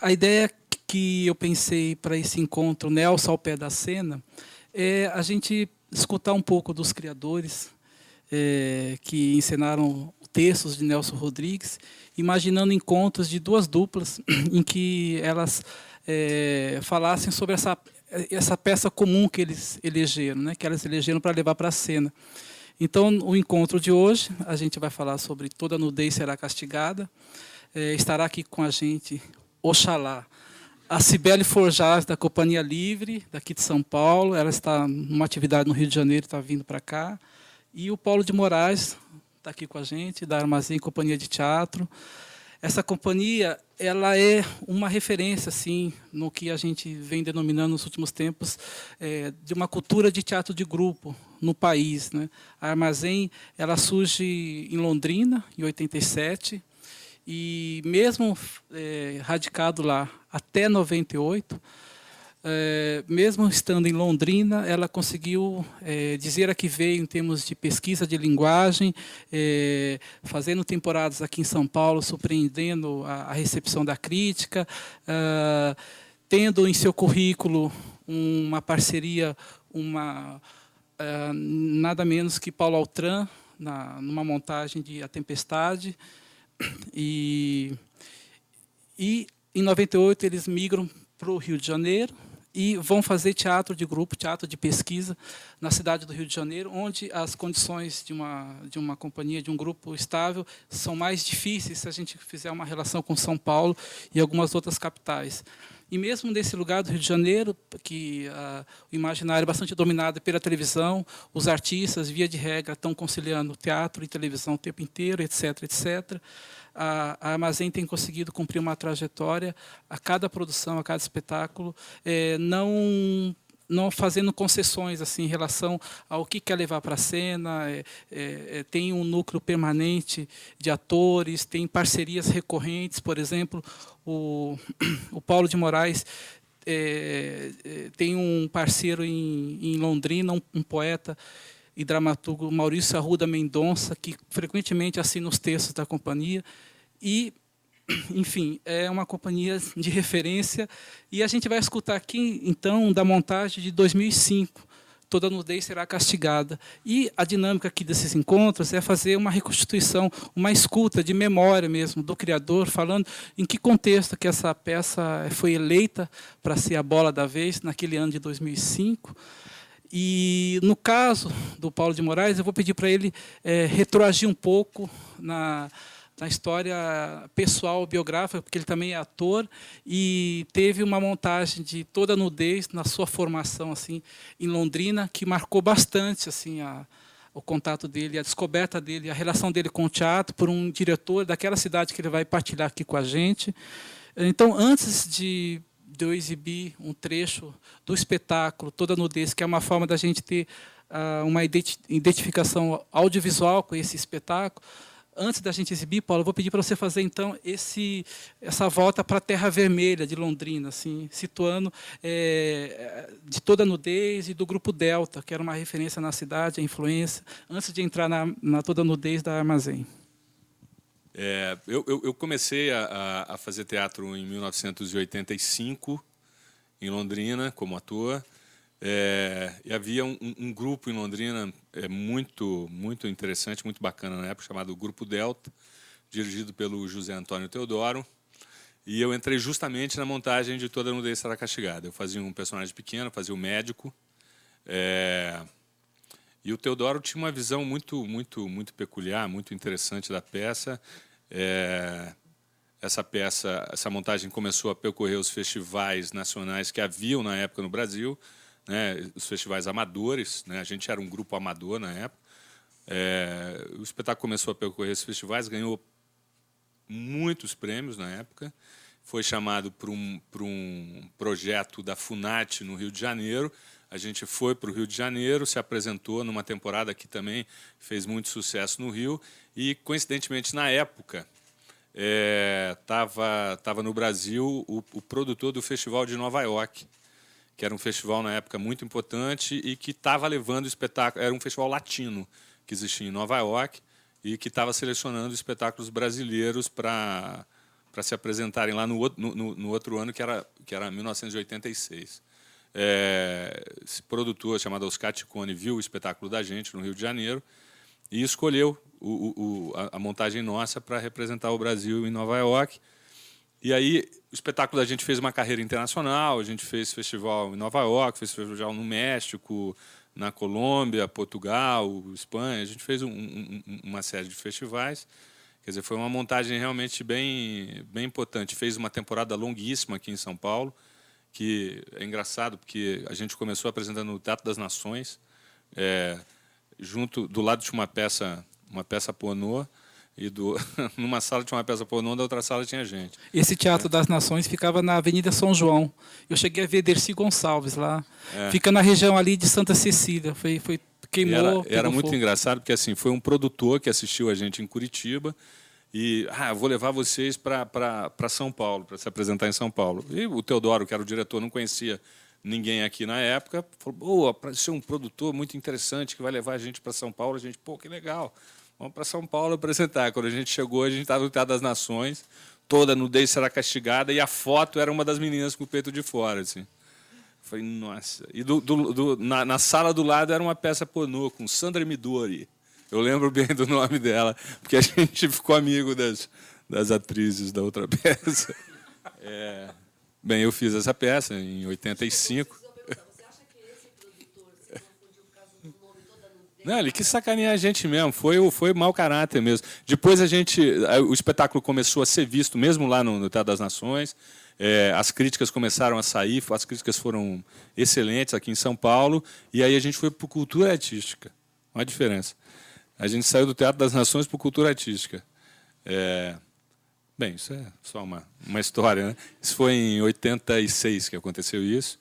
A ideia que eu pensei para esse encontro Nelson ao pé da cena é a gente escutar um pouco dos criadores que encenaram textos de Nelson Rodrigues, imaginando encontros de duas duplas em que elas falassem sobre essa peça comum que eles elegeram, né, que elas elegeram para levar para a cena. Então, o encontro de hoje, a gente vai falar sobre Toda Nudez Será Castigada. Estará aqui com a gente, Oxalá, a Cibele Forjaz, da Companhia Livre, daqui de São Paulo. Ela está numa atividade no Rio de Janeiro, está vindo para cá. E o Paulo de Moraes está aqui com a gente, da Armazém Companhia de Teatro. Essa companhia, ela é uma referência assim no que a gente vem denominando nos últimos tempos de uma cultura de teatro de grupo no país, né? A Armazém, ela surge em Londrina em 87 e mesmo radicado lá até 98, mesmo estando em Londrina, ela conseguiu dizer a que veio em termos de pesquisa de linguagem, fazendo temporadas aqui em São Paulo, surpreendendo a recepção da crítica, tendo em seu currículo uma parceria, nada menos que Paulo Altran, numa montagem de A Tempestade. E em 98 eles migram para o Rio de Janeiro e vão fazer teatro de grupo, teatro de pesquisa, na cidade do Rio de Janeiro, onde as condições de uma companhia, de um grupo estável, são mais difíceis se a gente fizer uma relação com São Paulo e algumas outras capitais. E mesmo nesse lugar do Rio de Janeiro, que o imaginário é bastante dominado pela televisão, os artistas, via de regra, estão conciliando teatro e televisão o tempo inteiro, etc., etc., a Armazém tem conseguido cumprir uma trajetória a cada produção, a cada espetáculo, não fazendo concessões assim, em relação ao que quer levar para a cena, tem um núcleo permanente de atores, tem parcerias recorrentes, por exemplo, o Paulo de Moraes tem um parceiro em Londrina, um poeta e dramaturgo Maurício Arruda Mendonça, que frequentemente assina os textos da companhia. E, enfim, é uma companhia de referência. E a gente vai escutar aqui, então, da montagem de 2005, Toda Nudez Será Castigada. E a dinâmica aqui desses encontros é fazer uma reconstituição, uma escuta de memória mesmo do criador, falando em que contexto que essa peça foi eleita para ser a bola da vez, naquele ano de 2005. E, no caso do Paulo de Moraes, eu vou pedir para ele retroagir um pouco na história pessoal, biográfica, porque ele também é ator, e teve uma montagem de Toda Nudez na sua formação assim, em Londrina, que marcou bastante assim, o contato dele, a descoberta dele, a relação dele com o teatro, por um diretor daquela cidade que ele vai partilhar aqui com a gente. Então, antes de eu exibir um trecho do espetáculo Toda Nudez, que é uma forma da gente ter uma identificação audiovisual com esse espetáculo, antes da gente exibir, Paulo, eu vou pedir para você fazer, então, essa volta para a Terra Vermelha de Londrina, assim, situando de Toda Nudez e do Grupo Delta, que era uma referência na cidade, a influência, antes de entrar na Toda Nudez da Armazém. Eu comecei a fazer teatro em 1985, em Londrina, como ator. E havia um grupo em Londrina muito interessante, muito bacana na época, chamado Grupo Delta, dirigido pelo José Antônio Teodoro. E eu entrei justamente na montagem de Toda Nudez Será Castigada. Eu fazia um personagem pequeno, fazia o médico. E o Teodoro tinha uma visão muito peculiar, muito interessante da peça. Essa montagem começou a percorrer os festivais nacionais que haviam na época no Brasil, né, os festivais amadores, né, a gente era um grupo amador na época. O espetáculo começou a percorrer esses festivais, ganhou muitos prêmios na época, foi chamado para um projeto da Funarte no Rio de Janeiro. A gente foi para o Rio de Janeiro, se apresentou numa temporada que também fez muito sucesso no Rio, e, coincidentemente, na época, estava no Brasil o produtor do Festival de Nova York, que era um festival, na época, muito importante e que estava levando espetáculo. Era um festival latino que existia em Nova York e que estava selecionando espetáculos brasileiros para para se apresentarem lá no outro ano, que era 1986. Esse produtor, chamado Oscar Ticone, viu o espetáculo da gente no Rio de Janeiro e escolheu a montagem nossa para representar o Brasil em Nova York. E aí, o espetáculo da gente fez uma carreira internacional, a gente fez festival em Nova York, fez festival no México, na Colômbia, Portugal, Espanha. A gente fez uma série de festivais. Quer dizer, foi uma montagem realmente bem importante. Fez uma temporada longuíssima aqui em São Paulo, que é engraçado, porque a gente começou apresentando no Teatro das Nações, do lado tinha uma peça pornô, e numa sala tinha uma peça pornô, na outra sala tinha gente. Esse Teatro das Nações ficava na Avenida São João. Eu cheguei a ver Dercy Gonçalves lá. Fica na região ali de Santa Cecília. Queimou. Era muito engraçado, porque assim, foi um produtor que assistiu a gente em Curitiba e eu vou levar vocês para São Paulo, para se apresentar em São Paulo. E o Teodoro, que era o diretor, não conhecia ninguém aqui na época, falou: apareceu um produtor muito interessante que vai levar a gente para São Paulo. A gente, que legal. Vamos para São Paulo apresentar. Quando a gente chegou, a gente estava no Teatro das Nações, toda nudez será castigada, e a foto era uma das meninas com o peito de fora. Assim. Falei, nossa. E na sala do lado era uma peça pornô com Sandra Midori. Eu lembro bem do nome dela, porque a gente ficou amigo das atrizes da outra peça. Bem, eu fiz essa peça em 85. Não, ele quis sacanear a gente mesmo, foi mau caráter mesmo. Depois o espetáculo começou a ser visto, mesmo lá no Teatro das Nações, as críticas começaram a sair, as críticas foram excelentes aqui em São Paulo, e aí a gente foi para Cultura Artística. Olha a diferença. A gente saiu do Teatro das Nações para Cultura Artística. Bem, isso é só uma história, né? Isso foi em 86 que aconteceu isso.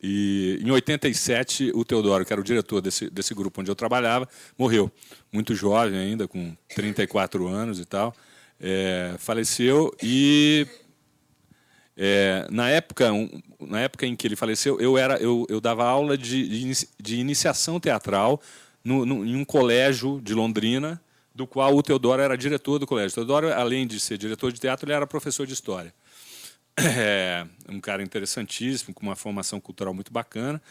E em 87, o Teodoro, que era o diretor desse grupo onde eu trabalhava, morreu. Muito jovem ainda, com 34 anos e tal. Faleceu e, na época em que ele faleceu, eu dava aula de iniciação teatral em um colégio de Londrina, do qual o Teodoro era diretor do colégio. O Teodoro, além de ser diretor de teatro, ele era professor de história. Um cara interessantíssimo, com uma formação cultural muito bacana.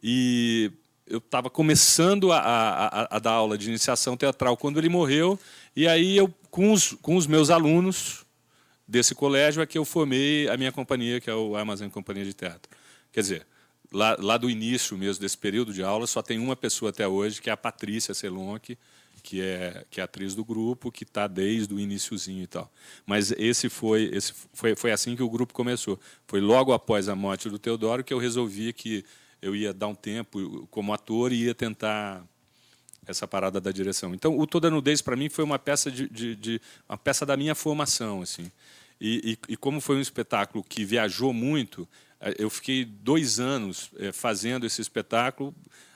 E eu estava começando a dar aula de iniciação teatral quando ele morreu. E aí, com os meus alunos desse colégio, é que eu formei a minha companhia, que é o Armazém Companhia de Teatro. Quer dizer, lá do início mesmo desse período de aula, só tem uma pessoa até hoje, que é a Patrícia Selonck, que é atriz do grupo, que está desde o iniciozinho e tal. Mas foi assim que o grupo começou. Foi logo após a morte do Teodoro que eu resolvi que eu ia dar um tempo como ator e ia tentar essa parada da direção. Então, o Toda Nudez, para mim, foi uma peça uma peça da minha formação, assim. E como foi um espetáculo que viajou muito, eu fiquei 2 anos fazendo esse espetáculo,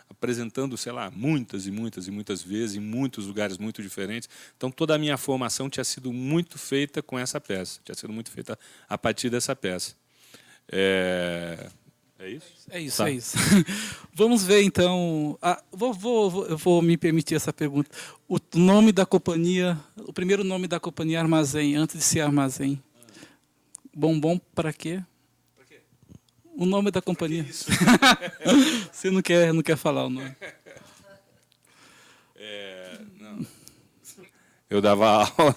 apresentando, sei lá, muitas e muitas e muitas vezes, em muitos lugares muito diferentes. Então, toda a minha formação tinha sido muito feita com essa peça, tinha sido muito feita a partir dessa peça. É isso? É isso, tá. É isso. Vamos ver, então... eu vou me permitir essa pergunta. O nome da companhia, o primeiro nome da companhia Armazém, antes de ser Armazém. Bombom para quê? O nome da companhia. Você não quer falar o nome. Não. Eu dava aula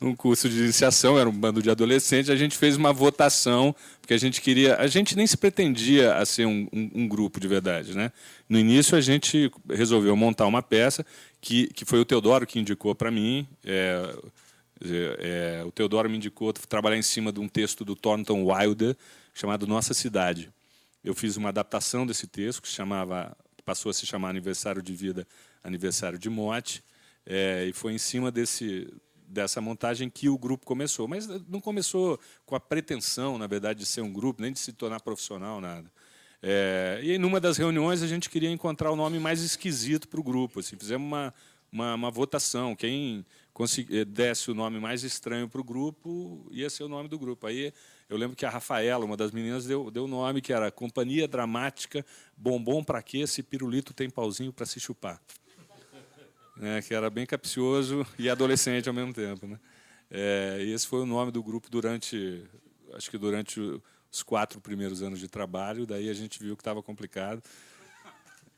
num curso de iniciação, era um bando de adolescentes, a gente fez uma votação, porque a gente nem se pretendia a ser um grupo de verdade, né? No início, a gente resolveu montar uma peça, que foi o Teodoro que indicou para mim. O Teodoro me indicou trabalhar em cima de um texto do Thornton Wilder, chamado Nossa Cidade. Eu fiz uma adaptação desse texto, que passou a se chamar Aniversário de Vida, Aniversário de Morte, e foi em cima dessa montagem que o grupo começou. Mas não começou com a pretensão, na verdade, de ser um grupo, nem de se tornar profissional, nada. E, numa das reuniões, a gente queria encontrar o nome mais esquisito para o grupo. Assim, fizemos uma votação. Quem desse o nome mais estranho para o grupo, ia ser o nome do grupo. Aí eu lembro que a Rafaela, uma das meninas, deu o nome, que era Companhia Dramática Bombom Pra Quê, se pirulito tem pauzinho para se chupar. Que era bem capcioso e adolescente ao mesmo tempo. Né? E esse foi o nome do grupo durante os 4 primeiros anos de trabalho. Daí a gente viu que estava complicado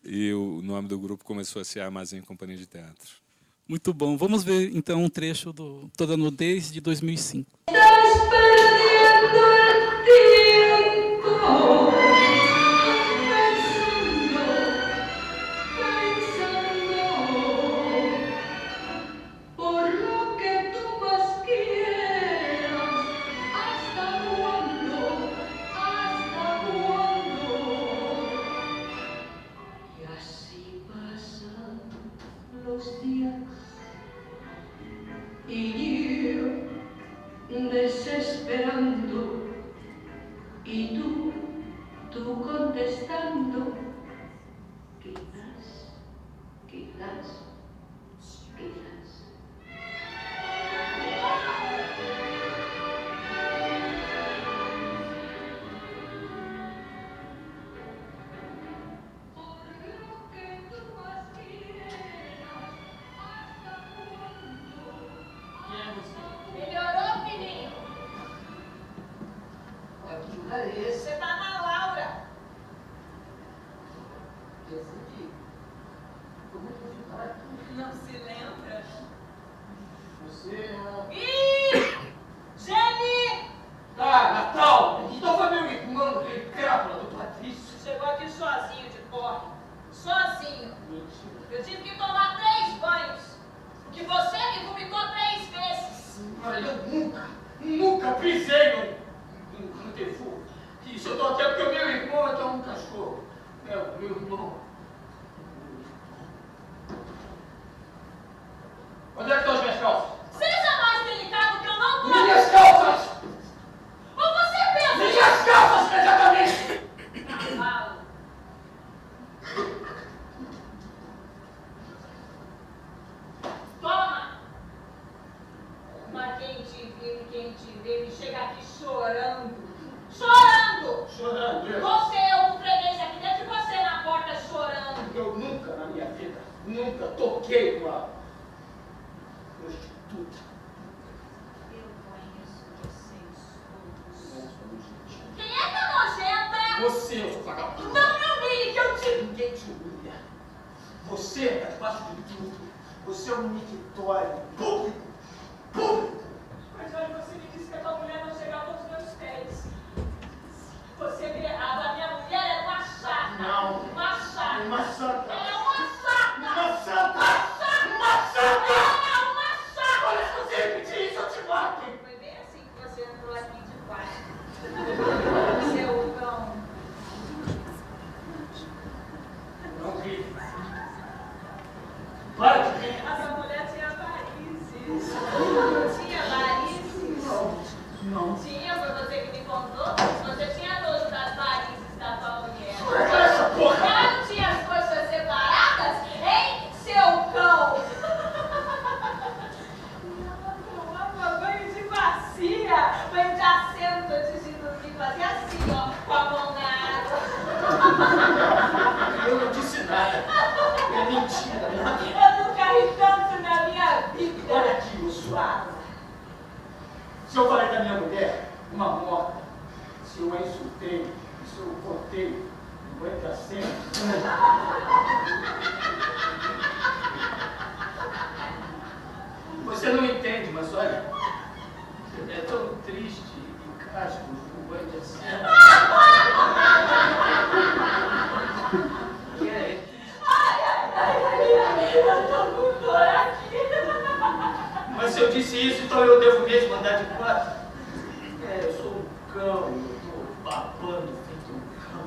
e o nome do grupo começou a ser Armazém Companhia de Teatro. Muito bom. Vamos ver, então, um trecho do Toda Nudez, de 2005. Estás perdiendo el tiempo pensando por lo que tú más quieras. ¿Hasta cuándo? ¿Hasta cuándo? Y así pasan los días y yo desesperando y tú contestando, quizás, quizás, quizás. Por lo que tú más quieras, ¿hasta cuándo? Melhorou, menino? Que lugar é esse? Você tá na Laura. Eu fui. Como é que eu fui parar aqui? Não se lembra? Você é... Ih! Jenny! Ah, Natal! Então foi meu irmão, aquele crápula do Patrício. Chegou aqui sozinho de porre. Sozinho. Mentira. Eu tive que tomar 3 banhos. Porque você me vomitou 3 vezes. Mas eu nunca pisei no default. Isso, eu tô aqui porque o meu irmão é um cachorro. É, o meu irmão. Onde é que estão as minhas calças? Seja mais delicado que eu não tô. Minhas calças! Ou você pensa... Minhas calças, imediatamente! Cavalo. Toma! Mas quem te vê, me chega aqui chorando. Chorando! Chorando, eu. Você, um freguês aqui dentro, e você na porta chorando. Eu nunca na minha vida, nunca toquei uma prostituta. Eu conheço vocês todos. Quem é que é nojenta? Você, eu sou vagabundo. Não me humilhe que eu te... Ninguém te humilha. Você está debaixo de tudo. Você é um mictório público. Público. Mas olha, você me disse que a tua mulher não chegava aos meus pés. Você me errava. A minha mulher era uma chata. Não. Uma chata. Uma santa. Ela é uma chata. Uma santa. Uma santa. Ela é uma chata. Olha, se você repetir isso, eu te mato. Foi bem assim que você entrou aqui de quarto. Seu cão. Não ri. Para de rir. Essa mulher tinha varizes. Tinha varizes? Não. Tinha, foi você que me contou. Você tinha nojo das varizes da tua mulher. Olha essa porra. Ela não tinha as coisas separadas, hein, seu cão? Ela tomava banho de bacia, banho de assento antes de dormir, fazia assim, ó, com a mão na água. Eu não disse nada. É mentira, nada. Eu nunca ri tanto na minha vida. Olha aqui, o suado. Se eu falei da minha mulher, uma morta, se eu a insultei, se eu cortei, não vai dar certo. Você não entende, mas olha, é tão triste e casco o banho de assento. Eu tô com dor aqui. Mas se eu disse isso, então eu devo mesmo andar de quatro? É, eu sou um cão, eu tô babando feito um cão.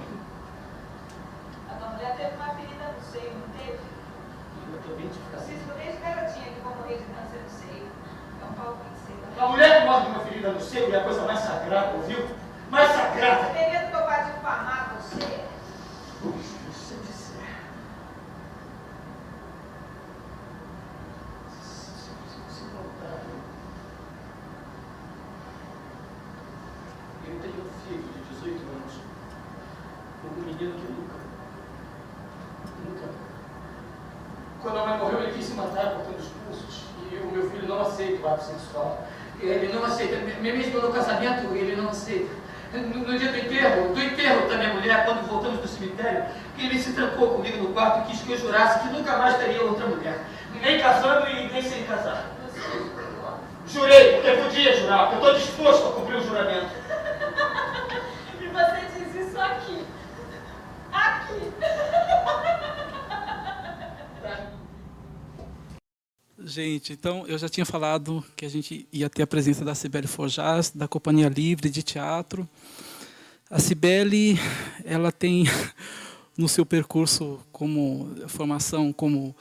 A tua mulher teve uma ferida no seio, não teve? Eu também te Eu cismo desde garotinha que vou morrer de câncer no seio. É um palpite seio. A mulher que morre de uma ferida no seio é a coisa mais sagrada, ouviu? Mais sagrada! Tem medo que eu vá difamar você? Se você disser. Se você contar. Eu tenho um filho de 18 anos. Um menino que nunca. Quando a mãe morreu, ele quis se matar cortando os pulsos. E o meu filho não aceita o ato sexual. Ele não aceita. Mesmo no casamento, ele não aceita. No dia do enterro da minha mulher, quando voltamos do cemitério, ele se trancou comigo no quarto e quis que eu jurasse que nunca mais teria outra mulher. Nem casando e nem sem casar. Jurei, porque podia jurar, porque eu estou disposto a cumprir o juramento. E você diz isso aqui. Aqui. Gente, então eu já tinha falado que a gente ia ter a presença da Cibele Forjaz, da Companhia Livre de Teatro. A Cibele, ela tem no seu percurso como formação, como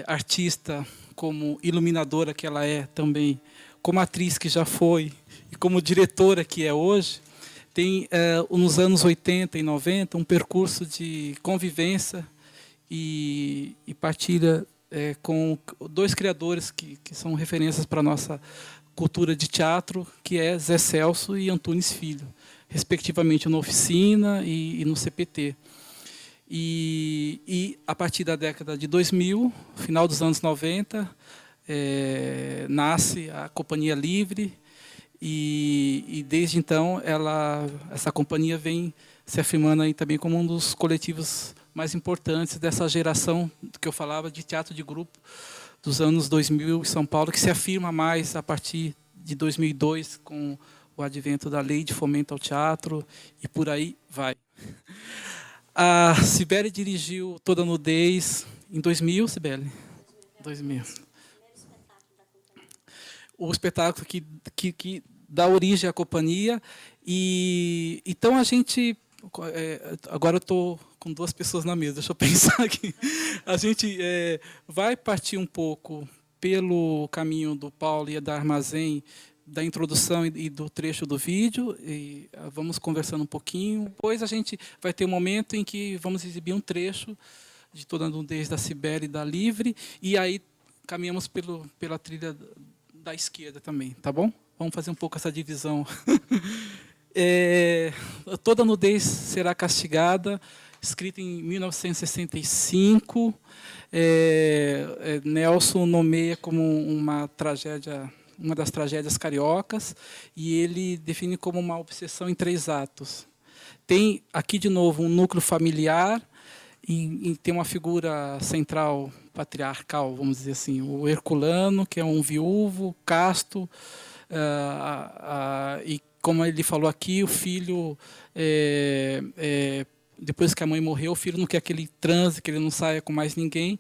artista, como iluminadora que ela é também, como atriz que já foi e como diretora que é hoje, tem nos anos 80 e 90 um percurso de convivência e partilha com dois criadores que são referências para a nossa cultura de teatro, que é Zé Celso e Antunes Filho, respectivamente no Oficina e no CPT. E a partir da década de 2000, final dos anos 90, nasce a Companhia Livre, e desde então essa companhia vem se afirmando aí também como um dos coletivos mais importantes dessa geração que eu falava de teatro de grupo dos anos 2000 em São Paulo, que se afirma mais a partir de 2002 com o advento da Lei de Fomento ao Teatro e por aí vai. A Cibele dirigiu Toda Nudez em 2000, Cibele? 2000. O espetáculo que dá origem à companhia. E então a gente... agora eu estou com duas pessoas na mesa, deixa eu pensar aqui. A gente vai partir um pouco pelo caminho do Paulo e da Armazém, da introdução e do trecho do vídeo, e vamos conversando um pouquinho. Depois a gente vai ter um momento em que vamos exibir um trecho de Toda Nudez da Cibele e da Livre, e aí caminhamos pela trilha da esquerda também, tá bom? Vamos fazer um pouco essa divisão. Toda Nudez Será Castigada, escrita em 1965. Nelson nomeia como uma das tragédias cariocas, e ele define como uma obsessão em 3 atos. Tem aqui, de novo, um núcleo familiar, e tem uma figura central patriarcal, vamos dizer assim, o Herculano, que é um viúvo, casto, e como ele falou aqui, o filho, depois que a mãe morreu, o filho não quer que ele transe, que ele não saia com mais ninguém.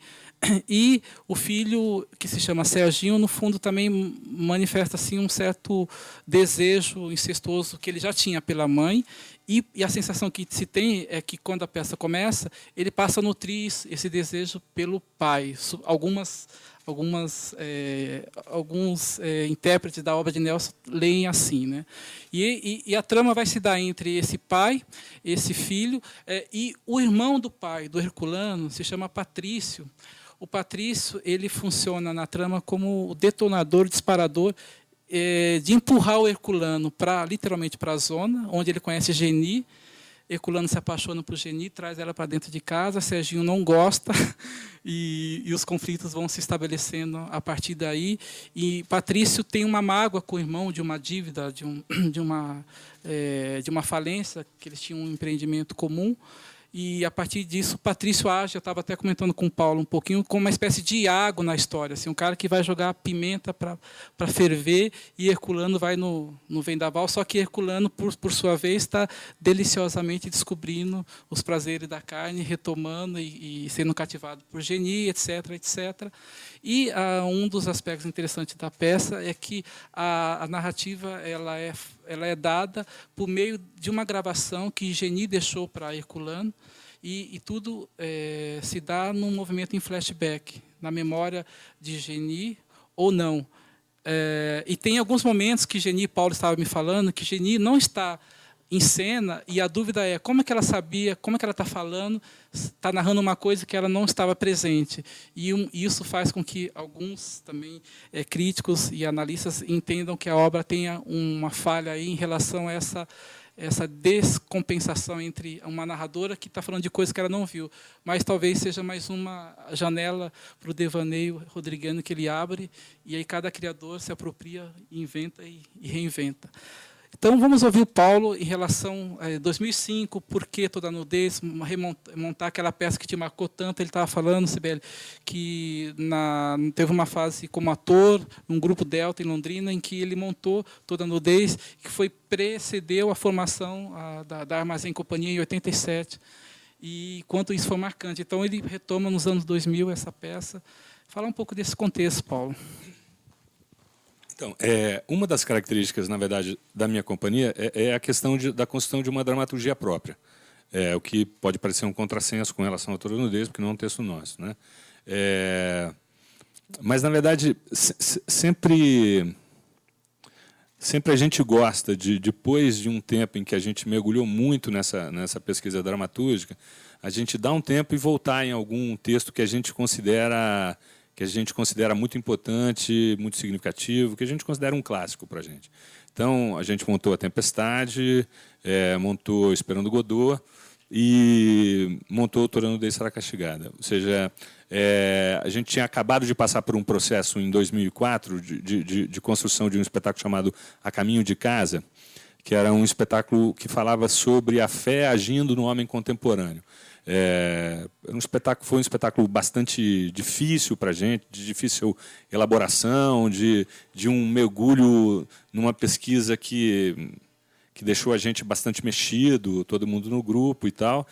E o filho, que se chama Serginho, no fundo também manifesta assim, um certo desejo incestuoso que ele já tinha pela mãe. E a sensação que se tem é que, quando a peça começa, ele passa a nutrir esse desejo pelo pai. Alguns intérpretes da obra de Nelson leem assim, né? E a trama vai se dar entre esse pai, esse filho, e o irmão do pai, do Herculano, se chama Patrício. O Patrício, ele funciona na trama como o detonador, disparador, de empurrar o Herculano literalmente para a zona, onde ele conhece Geni. Herculano se apaixona por Geni, traz ela para dentro de casa, Serginho não gosta, e os conflitos vão se estabelecendo a partir daí. E Patrício tem uma mágoa com o irmão, de uma dívida, de uma falência, que eles tinham um empreendimento comum. E, a partir disso, Patrício age, eu estava até comentando com o Paulo um pouquinho, como uma espécie de Iago na história, assim, um cara que vai jogar pimenta para ferver, e Herculano vai no vendaval, só que Herculano, por sua vez, está deliciosamente descobrindo os prazeres da carne, retomando e sendo cativado por Geni, etc., etc. E um dos aspectos interessantes da peça é que a narrativa ela é dada por meio de uma gravação que Geni deixou para Herculano, e tudo se dá num movimento em flashback, na memória de Geni ou não. E tem alguns momentos que Geni e Paulo estavam me falando, que Geni não está em cena, e a dúvida é como é que ela sabia, como é que ela está falando, está narrando uma coisa que ela não estava presente. E isso faz com que alguns também críticos e analistas entendam que a obra tenha uma falha aí em relação a essa descompensação entre uma narradora que está falando de coisas que ela não viu, mas talvez seja mais uma janela para o devaneio rodriguiano que ele abre, e aí cada criador se apropria, inventa e reinventa. Então, vamos ouvir o Paulo em relação a 2005, por que toda a nudez, remontar aquela peça que te marcou tanto. Ele estava falando, Sibeli, que teve uma fase como ator, num grupo Delta, em Londrina, em que ele montou toda a nudez, que precedeu a formação da Armazém Companhia, em 87. E quanto isso foi marcante. Então, ele retoma nos anos 2000 essa peça. Fala um pouco desse contexto, Paulo. Então, uma das características, na verdade, da minha companhia é a questão da construção de uma dramaturgia própria. O que pode parecer um contrassenso com relação à toda a nudez, porque não é um texto nosso, né? Mas, na verdade, sempre a gente gosta, depois de um tempo em que a gente mergulhou muito nessa pesquisa dramatúrgica, a gente dá um tempo e voltar em algum texto que a gente considera muito importante, muito significativo, que a gente considera um clássico para a gente. Então, a gente montou A Tempestade, montou Esperando Godot e montou Toda a Nudez Será Castigada. Ou seja, a gente tinha acabado de passar por um processo em 2004 de construção de um espetáculo chamado A Caminho de Casa, que era um espetáculo que falava sobre a fé agindo no homem contemporâneo. Foi um espetáculo bastante difícil para a gente, de difícil elaboração, de um mergulho numa pesquisa que deixou a gente bastante mexido, todo mundo no grupo e tal.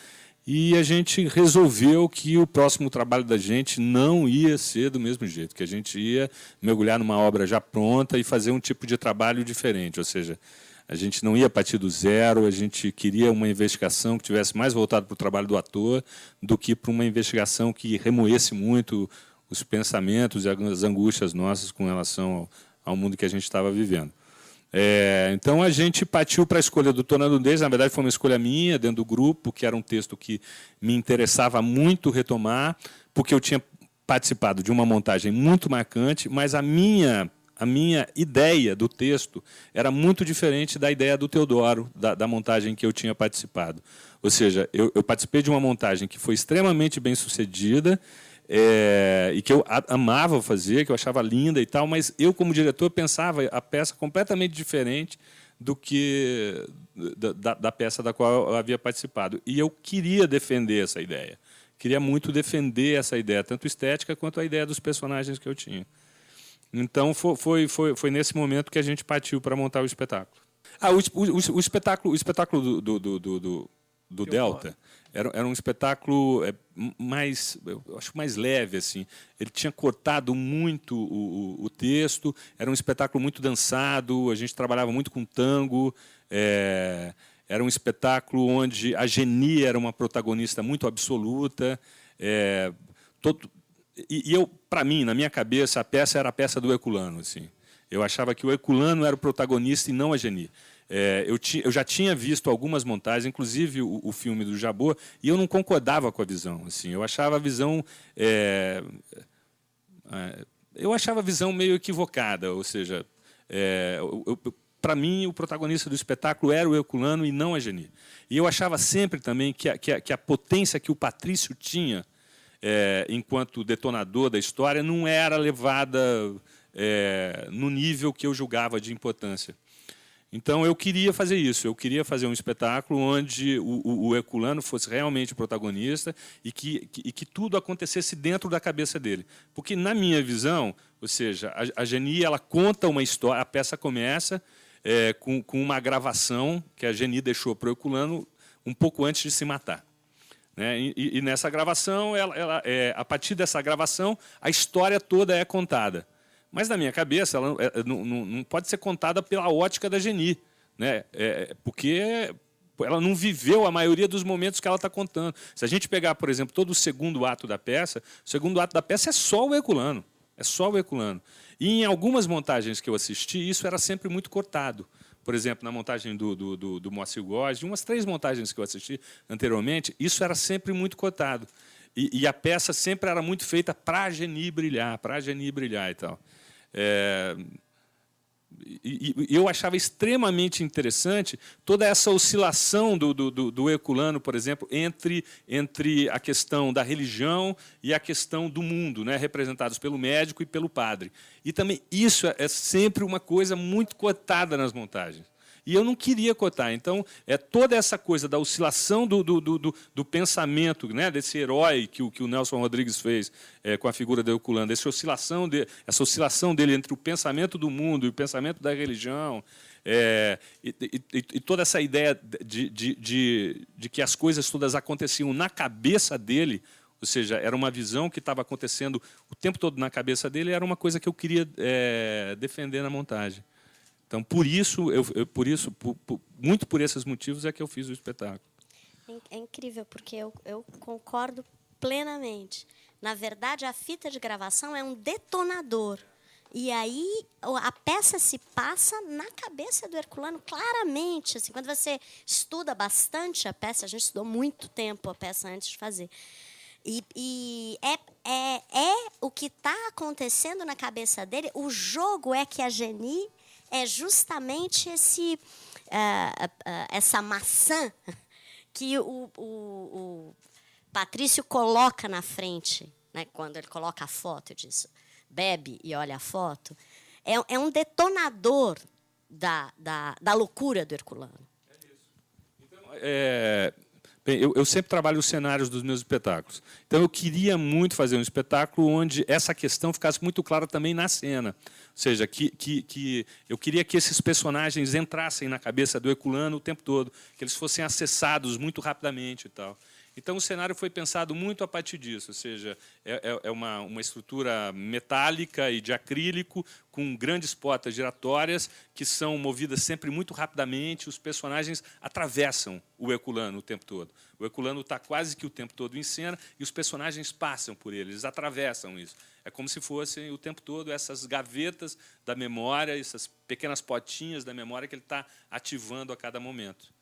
E a gente resolveu que o próximo trabalho da gente não ia ser do mesmo jeito, que a gente ia mergulhar numa obra já pronta e fazer um tipo de trabalho diferente, ou seja, a gente não ia partir do zero, a gente queria uma investigação que tivesse mais voltado para o trabalho do ator do que para uma investigação que remoesse muito os pensamentos e as angústias nossas com relação ao mundo que a gente estava vivendo. Então, a gente partiu para a escolha do Toda a Nudez. Na verdade, foi uma escolha minha, dentro do grupo, que era um texto que me interessava muito retomar, porque eu tinha participado de uma montagem muito marcante, mas a minha ideia do texto era muito diferente da ideia do Teodoro, da montagem que eu tinha participado. Ou seja, eu participei de uma montagem que foi extremamente bem sucedida, e que eu amava fazer, que eu achava linda e tal, mas eu, como diretor, pensava a peça completamente diferente do que da peça da qual eu havia participado. E eu queria defender essa ideia. Queria muito defender essa ideia, tanto estética quanto a ideia dos personagens que eu tinha. Então, foi nesse momento que a gente partiu para montar o espetáculo. O espetáculo do Delta era um espetáculo eu acho mais leve, assim. Ele tinha cortado muito o texto, era um espetáculo muito dançado, a gente trabalhava muito com tango, era um espetáculo onde a Geni era uma protagonista muito absoluta, para mim, na minha cabeça, a peça era a peça do Herculano. Assim. Eu achava que o Herculano era o protagonista e não a Geni. Eu já tinha visto algumas montagens, inclusive o filme do Jabor, e eu não concordava com a visão. Assim. Eu achava a visão meio equivocada. Ou seja, para mim, o protagonista do espetáculo era o Herculano e não a Geni. E eu achava sempre também que a potência que o Patrício tinha, enquanto detonador da história, não era levada no nível que eu julgava de importância. Então, eu queria fazer isso. Eu queria fazer um espetáculo onde o Herculano fosse realmente o protagonista e que tudo acontecesse dentro da cabeça dele. Porque, na minha visão, ou seja, a Geni ela conta uma história, a peça começa com uma gravação que a Geni deixou para o Herculano um pouco antes de se matar. E nessa gravação, a partir dessa gravação, a história toda é contada. Mas, na minha cabeça, ela não pode ser contada pela ótica da Geni, né? Porque ela não viveu a maioria dos momentos que ela está contando. Se a gente pegar, por exemplo, todo o segundo ato da peça, o segundo ato da peça é só o Herculano. É só o Herculano. E, em algumas montagens que eu assisti, isso era sempre muito cortado. Por exemplo, na montagem do Moacir Góes, de umas 3 montagens que eu assisti anteriormente, isso era sempre muito cortado. E a peça sempre era muito feita para a Geni brilhar e tal. E eu achava extremamente interessante toda essa oscilação do Herculano, por exemplo, entre a questão da religião e a questão do mundo, né, representados pelo médico e pelo padre. E também isso é sempre uma coisa muito cotada nas montagens. E eu não queria cotar. Então, toda essa coisa da oscilação do pensamento, né, desse herói que o Nelson Rodrigues fez com a figura do Herculano, essa oscilação dele entre o pensamento do mundo e o pensamento da religião, e toda essa ideia de que as coisas todas aconteciam na cabeça dele, ou seja, era uma visão que estava acontecendo o tempo todo na cabeça dele, era uma coisa que eu queria defender na montagem. Então, muito por esses motivos é que eu fiz o espetáculo. É incrível, porque eu concordo plenamente. Na verdade, a fita de gravação é um detonador. E aí a peça se passa na cabeça do Herculano claramente. Assim, quando você estuda bastante a peça, a gente estudou muito tempo a peça antes de fazer. E é o que está acontecendo na cabeça dele. O jogo é que a Geni é justamente essa maçã que o Patrício coloca na frente, né, quando ele coloca a foto disso, bebe e olha a foto, é um detonador da loucura do Herculano. Então, bem, eu sempre trabalho os cenários dos meus espetáculos. Então, eu queria muito fazer um espetáculo onde essa questão ficasse muito clara também na cena. Ou seja, que eu queria que esses personagens entrassem na cabeça do Herculano o tempo todo, que eles fossem acessados muito rapidamente e tal. Então, o cenário foi pensado muito a partir disso, ou seja, é uma estrutura metálica e de acrílico, com grandes portas giratórias, que são movidas sempre muito rapidamente, os personagens atravessam o Herculano o tempo todo. O Herculano está quase que o tempo todo em cena, e os personagens passam por ele, eles atravessam isso. É como se fossem o tempo todo essas gavetas da memória, essas pequenas potinhas da memória que ele está ativando a cada momento.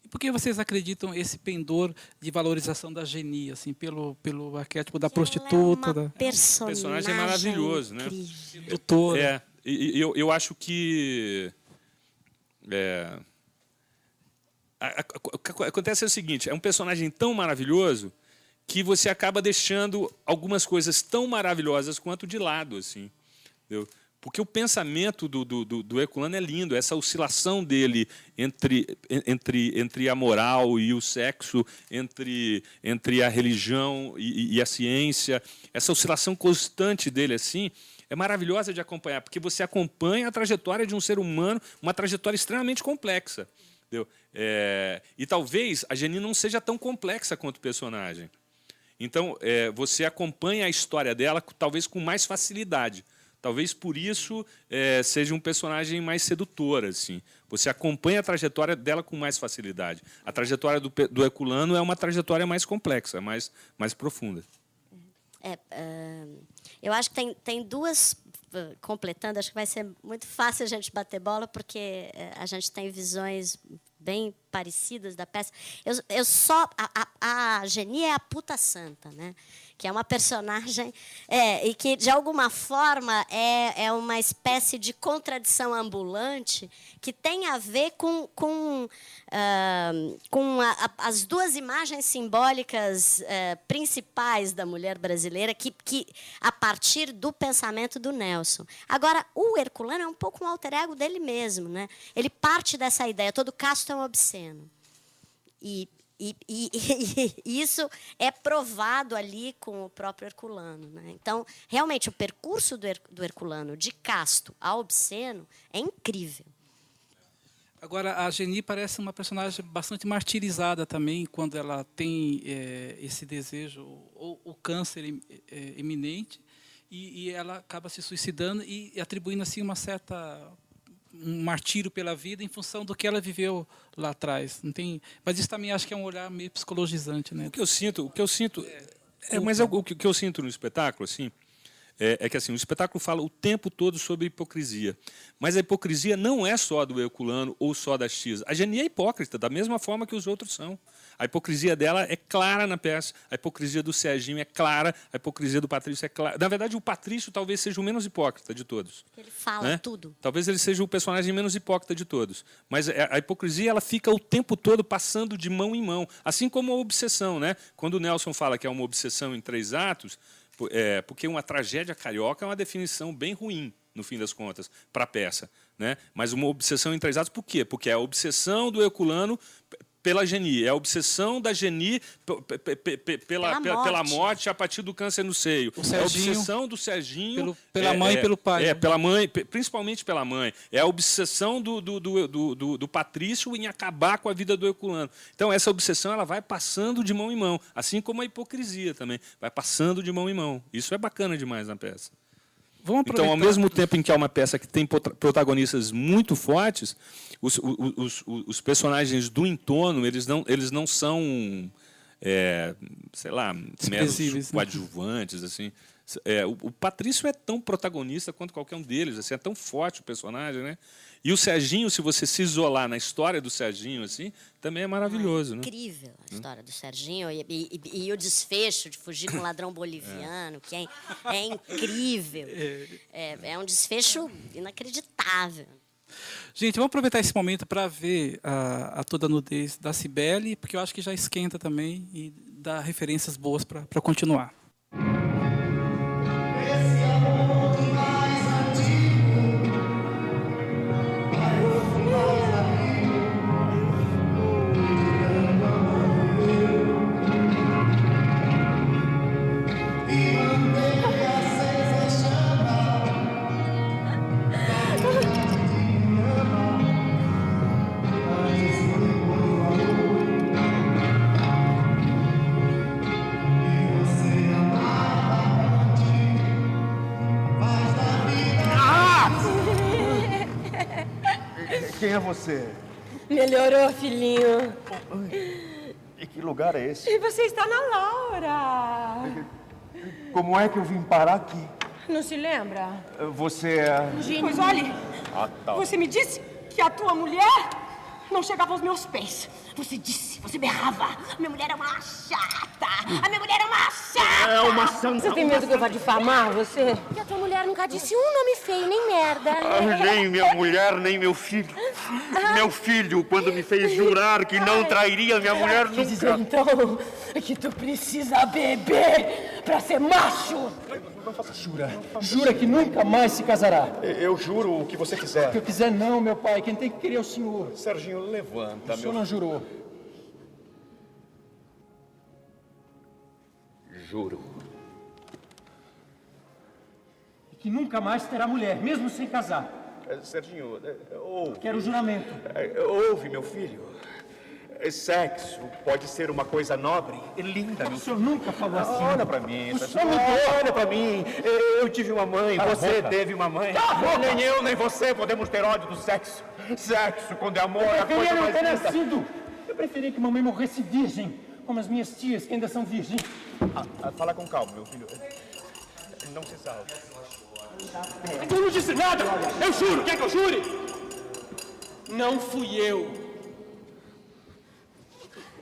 E por que vocês acreditam esse pendor de valorização da Geni, assim, pelo arquétipo da prostituta? Ela é uma personagem maravilhoso, né? Doutora. Eu acho que o que acontece é o seguinte: é um personagem tão maravilhoso que você acaba deixando algumas coisas tão maravilhosas quanto de lado, assim, entendeu? Porque o pensamento do Herculano é lindo, essa oscilação dele entre a moral e o sexo, entre a religião e a ciência, essa oscilação constante dele assim é maravilhosa de acompanhar, porque você acompanha a trajetória de um ser humano, uma trajetória extremamente complexa. Entendeu? E talvez a Geni não seja tão complexa quanto o personagem. Então, você acompanha a história dela talvez com mais facilidade. Talvez por isso seja um personagem mais sedutor, assim. Você acompanha a trajetória dela com mais facilidade. A trajetória do Herculano é uma trajetória mais complexa, mais profunda. Eu acho que tem duas, completando, acho que vai ser muito fácil a gente bater bola, porque a gente tem visões bem parecidas da peça. A Geni é a puta santa, né? Que é uma personagem e que, de alguma forma, é uma espécie de contradição ambulante que tem a ver com as duas imagens simbólicas principais da mulher brasileira, que a partir do pensamento do Nelson. Agora, o Herculano é um pouco um alter ego dele mesmo, né? Ele parte dessa ideia, todo casto é um obsceno. E isso é provado ali com o próprio Herculano, né? Então, realmente, o percurso do Herculano, de casto a obsceno, é incrível. Agora, a Geni parece uma personagem bastante martirizada também, quando ela tem esse desejo, ou o câncer iminente, e ela acaba se suicidando e atribuindo assim um martírio pela vida em função do que ela viveu lá atrás. Não tem, mas isso também acho que é um olhar meio psicologizante, né? O que eu sinto no espetáculo, assim, é que assim, o espetáculo fala o tempo todo sobre hipocrisia. Mas a hipocrisia não é só do Herculano ou só das tias. A Geni é hipócrita, da mesma forma que os outros são. A hipocrisia dela é clara na peça, a hipocrisia do Serginho é clara, a hipocrisia do Patrício é clara. Na verdade, o Patrício talvez seja o menos hipócrita de todos. Ele fala tudo. Talvez ele seja o personagem menos hipócrita de todos. Mas a hipocrisia ela fica o tempo todo passando de mão em mão. Assim como a obsessão. Né? Quando o Nelson fala que é uma obsessão em 3 atos, porque uma tragédia carioca é uma definição bem ruim, no fim das contas, para a peça. Né? Mas uma obsessão em 3 atos, por quê? Porque é a obsessão do Herculano pela Geni, é a obsessão da Geni pela morte a partir do câncer no seio. É a obsessão do Serginho pela mãe e pelo pai. Pela mãe, principalmente pela mãe. É a obsessão do Patrício em acabar com a vida do Herculano. Então, essa obsessão ela vai passando de mão em mão, assim como a hipocrisia também. Vai passando de mão em mão. Isso é bacana demais na peça. Então, ao mesmo tempo em que é uma peça que tem protagonistas muito fortes, os personagens do entorno eles não são, sei lá, meros coadjuvantes, assim. O Patrício é tão protagonista quanto qualquer um deles, assim, é tão forte o personagem, né? E o Serginho, se você se isolar na história do Serginho, assim, também é maravilhoso. É incrível a história do Serginho e o desfecho de fugir com o ladrão boliviano, que é incrível. É um desfecho inacreditável. Gente, vamos aproveitar esse momento para ver a toda nudez da Cibele, porque eu acho que já esquenta também e dá referências boas para continuar. Quem é você? Melhorou, filhinho. E que lugar é esse? E você está na Laura. Como é que eu vim parar aqui? Não se lembra? Você é... Pois olhe, tá. você me disse que a tua mulher não chegava aos meus pés. Você berrava. Minha mulher é uma chata. A minha mulher é uma chata. É uma santa. Você tem medo que eu vá difamar você? Porque a tua mulher nunca disse um nome feio, nem merda. Nem minha mulher, nem meu filho. Meu filho, quando me fez jurar que não trairia minha mulher nunca. Quer dizer, então, que tu precisa beber pra ser macho. Não faça jura. Jura que nunca mais se casará. Eu juro o que você quiser. O que eu quiser não, meu pai. Quem tem que querer é o senhor. Serginho, levanta, O senhor não jurou. Juro. E que nunca mais terá mulher, mesmo sem casar. Serginho, ouve. Quero o juramento. Ouve, meu filho. Sexo pode ser uma coisa nobre e linda, meu O senhor nunca falou assim. Olha pra mim, O senhor mudou. olha pra mim. Eu tive uma mãe, Cala a você boca. teve uma mãe. Nem eu, nem você podemos ter ódio do sexo. Sexo, quando é amor, é a Preferia coisa não mais ter linda. nascido. Eu preferia que mamãe morresse virgem, como as minhas tias, que ainda são virgens. Fala com calma, meu filho. Não se salve. Eu não disse nada! Eu juro! Quer que eu jure? Não fui eu.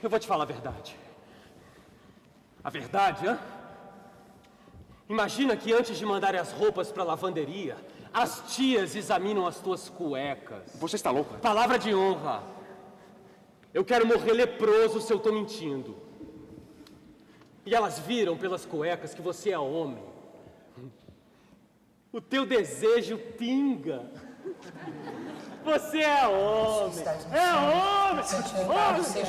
Eu vou te falar a verdade. A verdade, hã? Imagina que antes de mandarem as roupas pra lavanderia, as tias examinam as tuas cuecas. Você está louco? Palavra de honra. Eu quero morrer leproso se eu tô mentindo. E elas viram pelas cuecas que você é homem. O teu desejo pinga. Você é homem. É homem.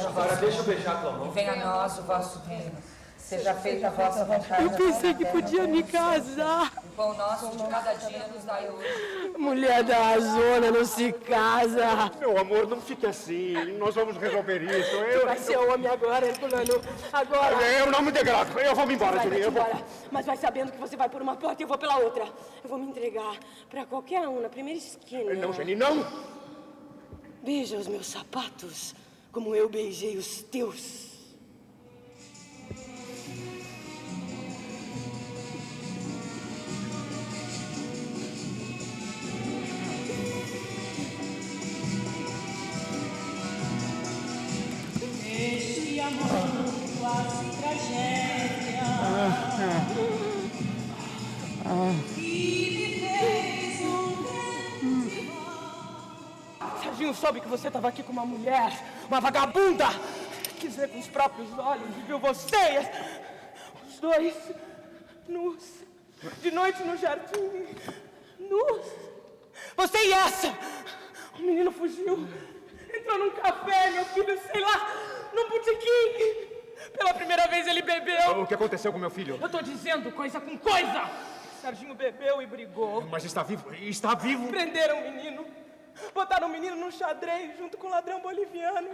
Agora deixa eu beijar tua mão. Venha a nós o vosso reino. Seja feita a vossa vontade. Eu pensei que podia me casar. O pão nosso de cada dia nos dai hoje. Mulher da zona não se casa. Meu amor, não fique assim. Nós vamos resolver isso. Vai ser homem agora, Herculano. Agora. Eu não me degrato. Eu vou me embora, Vai Julinha. Eu vou... embora. Mas vai sabendo que você vai por uma porta e eu vou pela outra. Eu vou me entregar pra qualquer um na primeira esquina. Não, Jenny, não. Beija os meus sapatos como eu beijei os teus. Serginho soube que você estava aqui com uma mulher, uma vagabunda. Quis ver com os próprios olhos e viu vocês, os dois, nus, de noite no jardim, nus. Você e essa. O menino fugiu, entrou num café, meu filho, sei lá, num botequim. Pela primeira vez ele bebeu. O que aconteceu com meu filho? Eu tô dizendo coisa com coisa. Serginho bebeu e brigou. Mas está vivo, está vivo. Prenderam o menino. Botaram o menino num xadrez junto com o ladrão boliviano.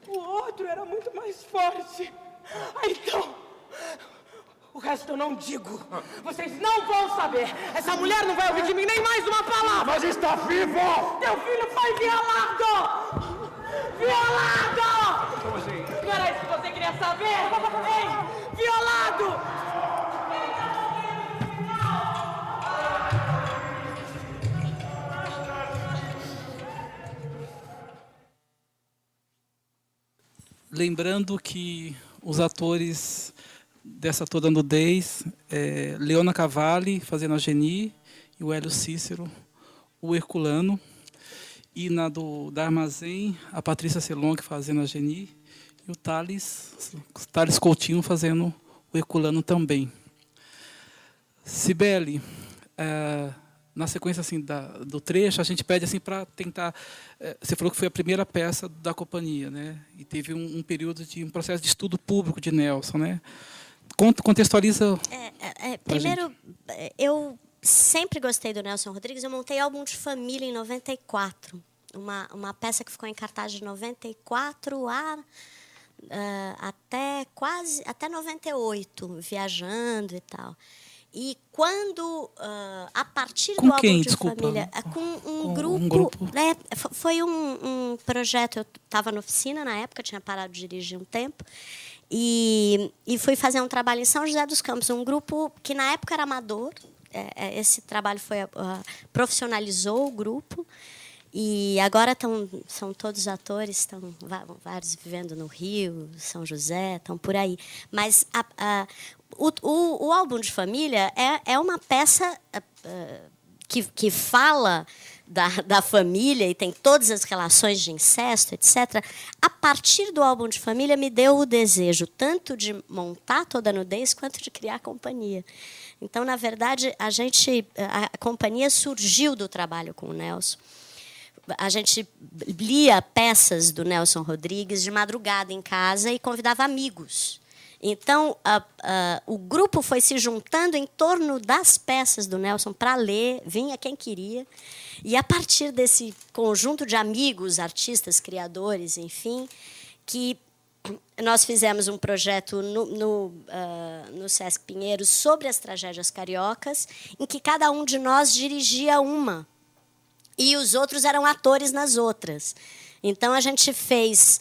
E o outro era muito mais forte. Então, o resto eu não digo. Vocês não vão saber. Essa mulher não vai ouvir de mim nem mais uma palavra. Mas está vivo! Teu filho foi violado! Violado! Como assim? Não era isso que você queria saber? Ei, violado! Lembrando que os atores dessa toda nudez, Leona Cavalli fazendo a Geni, e o Hélio Cícero, o Herculano, e na da Armazém, a Patrícia Selong fazendo a Geni, e o Thales Coutinho fazendo o Herculano também. Cibele, na sequência assim, do trecho, a gente pede assim, para tentar... Você falou que foi a primeira peça da companhia, né? E teve um período de um processo de estudo público de Nelson, né? Contextualiza. Primeiro, eu sempre gostei do Nelson Rodrigues. Eu montei Álbum de Família em 94, uma peça que ficou em cartaz de 94 até 98, viajando e tal. E quando, a partir do Álbum de Família, com um grupo. Né, foi um projeto, eu estava na oficina na época, tinha parado de dirigir um tempo, e fui fazer um trabalho em São José dos Campos, um grupo que na época era amador. Esse trabalho profissionalizou o grupo, e agora são todos atores, estão vários vivendo no Rio, São José, estão por aí. Mas o Álbum de Família é uma peça que fala da família e tem todas as relações de incesto, etc. A partir do Álbum de Família, me deu o desejo tanto de montar toda a nudez quanto de criar a companhia. Então, na verdade, a companhia surgiu do trabalho com o Nelson. A gente lia peças do Nelson Rodrigues de madrugada em casa e convidava amigos. Então, o grupo foi se juntando em torno das peças do Nelson para ler, vinha quem queria. E, a partir desse conjunto de amigos, artistas, criadores, enfim, que nós fizemos um projeto no Sesc Pinheiros sobre as tragédias cariocas, em que cada um de nós dirigia uma. E os outros eram atores nas outras. Então, a gente fez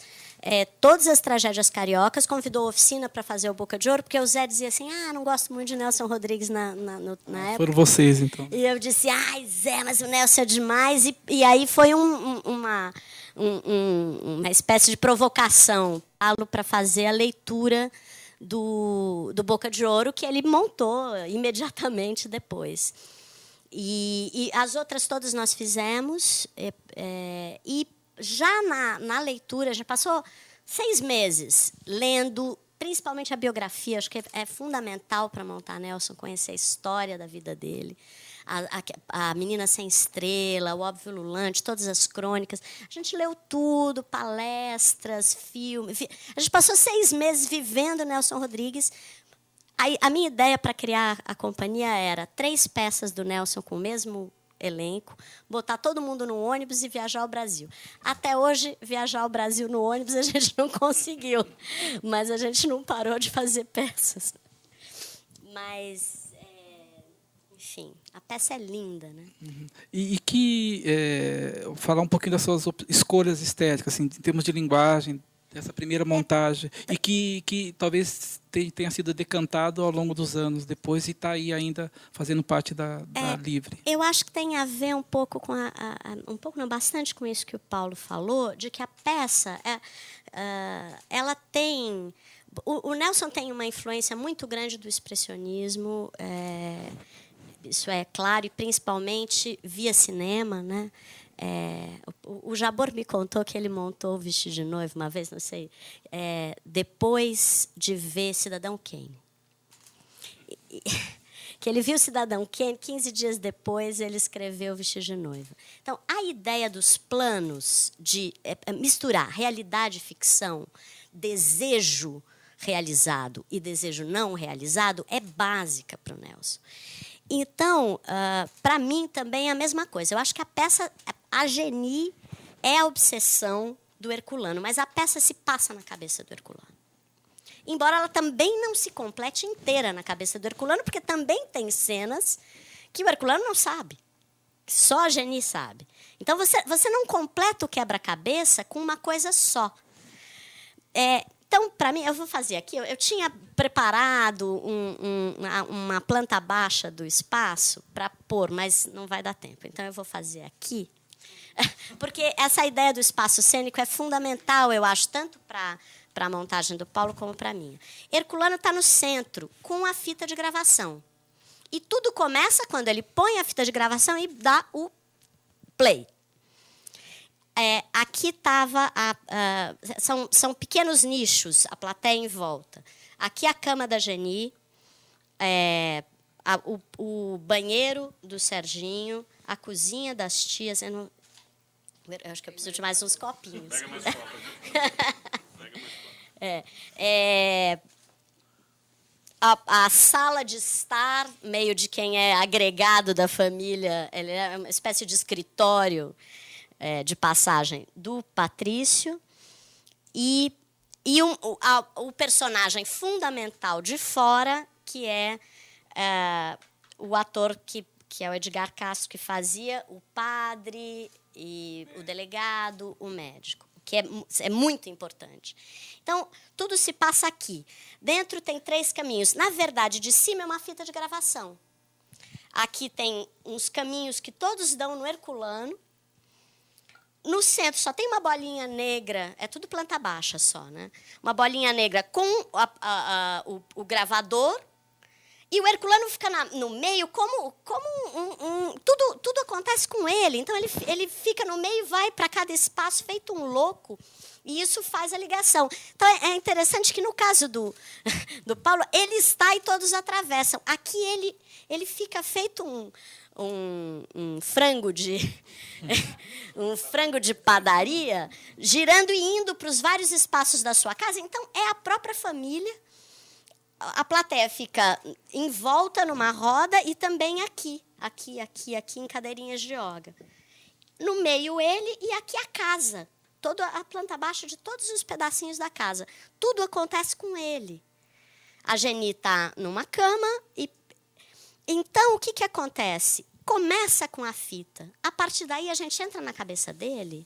todas as tragédias cariocas, convidou a oficina para fazer o Boca de Ouro, porque o Zé dizia assim, não gosto muito de Nelson Rodrigues na época. Foram vocês, então. E eu disse, Zé, mas o Nelson é demais. E aí foi uma espécie de provocação para fazer a leitura do Boca de Ouro, que ele montou imediatamente depois. E as outras todas nós fizemos, e já na leitura, já passou 6 meses lendo, principalmente a biografia, acho que é fundamental para montar Nelson, conhecer a história da vida dele, a Menina Sem Estrela, o Óbvio Ululante, todas as crônicas. A gente leu tudo, palestras, filmes. A gente passou 6 meses vivendo Nelson Rodrigues. Aí, a minha ideia para criar a companhia era 3 peças do Nelson com o mesmo elenco, botar todo mundo no ônibus e viajar ao Brasil. Até hoje, viajar ao Brasil no ônibus a gente não conseguiu, mas a gente não parou de fazer peças. Mas, enfim, a peça é linda, né? E falar um pouquinho das suas escolhas estéticas, assim, em termos de linguagem, dessa primeira montagem, e que talvez tenha sido decantado ao longo dos anos depois e está aí ainda fazendo parte da Livre. Eu acho que tem a ver um pouco com bastante com isso que o Paulo falou, de que a peça ela tem... O Nelson tem uma influência muito grande do expressionismo, isso é claro, e principalmente via cinema, né? O Jabor me contou que ele montou o Vestido de Noiva uma vez, não sei, depois de ver Cidadão Kane. Que ele viu Cidadão Kane, 15 dias depois ele escreveu o Vestido de Noiva. Então, a ideia dos planos de misturar realidade e ficção, desejo realizado e desejo não realizado, é básica para o Nelson. Então, para mim também é a mesma coisa. Eu acho que a peça, a Geni é a obsessão do Herculano, mas a peça se passa na cabeça do Herculano. Embora ela também não se complete inteira na cabeça do Herculano, porque também tem cenas que o Herculano não sabe, que só a Geni sabe. Então, você não completa o quebra-cabeça com uma coisa só. Então, para mim, eu vou fazer aqui. Eu tinha preparado uma planta baixa do espaço para pôr, mas não vai dar tempo. Então, eu vou fazer aqui. Porque essa ideia do espaço cênico é fundamental, eu acho, tanto para a montagem do Paulo como para a minha. Herculano está no centro, com a fita de gravação. E tudo começa quando ele põe a fita de gravação e dá o play. Aqui estava... são pequenos nichos, a plateia em volta. Aqui a cama da Geni, o banheiro do Serginho, a cozinha das tias. Eu acho que eu preciso de mais uns copinhos. Pega mais copos. A sala de estar, meio de quem é agregado da família, ele é uma espécie de escritório de passagem do Patrício, e o personagem fundamental de fora, que é o ator que é o Edgar Castro, que fazia o padre, e o delegado, o médico, que é muito importante. Então, tudo se passa aqui. Dentro tem 3 caminhos. Na verdade, de cima é uma fita de gravação. Aqui tem uns caminhos que todos dão no Herculano. No centro só tem uma bolinha negra, é tudo planta baixa só, né? Uma bolinha negra com o gravador, e o Herculano fica no meio como tudo acontece com ele. Então, ele fica no meio e vai para cada espaço feito um louco, e isso faz a ligação. Então, é interessante que, no caso do Paulo, ele está e todos atravessam. Aqui, ele fica feito um frango de padaria, girando e indo para os vários espaços da sua casa. Então, é a própria família. A plateia fica em volta numa roda e também aqui, em cadeirinhas de yoga. No meio ele, e aqui a casa, toda a planta baixa de todos os pedacinhos da casa. Tudo acontece com ele. A Geni está numa cama e então o que acontece? Começa com a fita. A partir daí a gente entra na cabeça dele,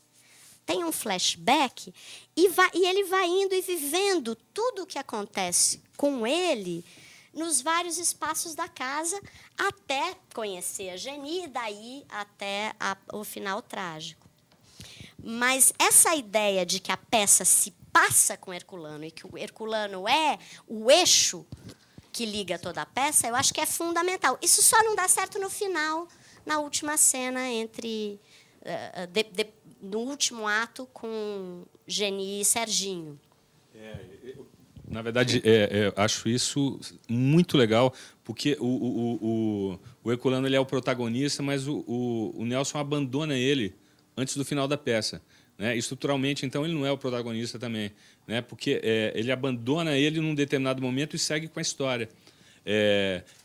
tem um flashback e ele vai indo e vivendo tudo o que acontece com ele nos vários espaços da casa, até conhecer a Geni, e daí até o final trágico. Mas essa ideia de que a peça se passa com Herculano e que o Herculano é o eixo que liga toda a peça, eu acho que é fundamental. Isso só não dá certo no final, na última cena, no último ato, com Geni e Serginho. Na verdade, eu acho isso muito legal, porque o Herculano ele é o protagonista, mas o Nelson abandona ele antes do final da peça. Né? Estruturalmente, então, ele não é o protagonista também, né? Porque ele abandona ele num determinado momento e segue com a história.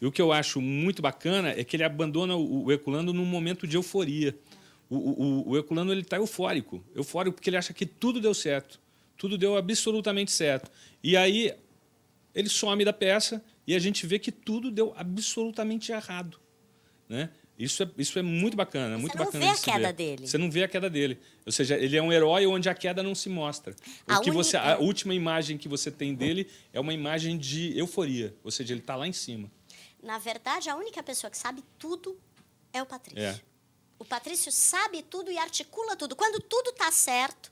E o que eu acho muito bacana é que ele abandona o Herculano num momento de euforia. O Herculano está eufórico porque ele acha que tudo deu certo, tudo deu absolutamente certo. E aí ele some da peça e a gente vê que tudo deu absolutamente errado. Né? Isso é muito bacana, muito bacana. Você não vê de a se queda ver. dele. Você não vê a queda dele. Ou seja, ele é um herói onde a queda não se mostra. A última imagem que você tem dele é uma imagem de euforia. Ou seja, ele está lá em cima. Na verdade, a única pessoa que sabe tudo é o Patrício. É. O Patrício sabe tudo e articula tudo. Quando tudo está certo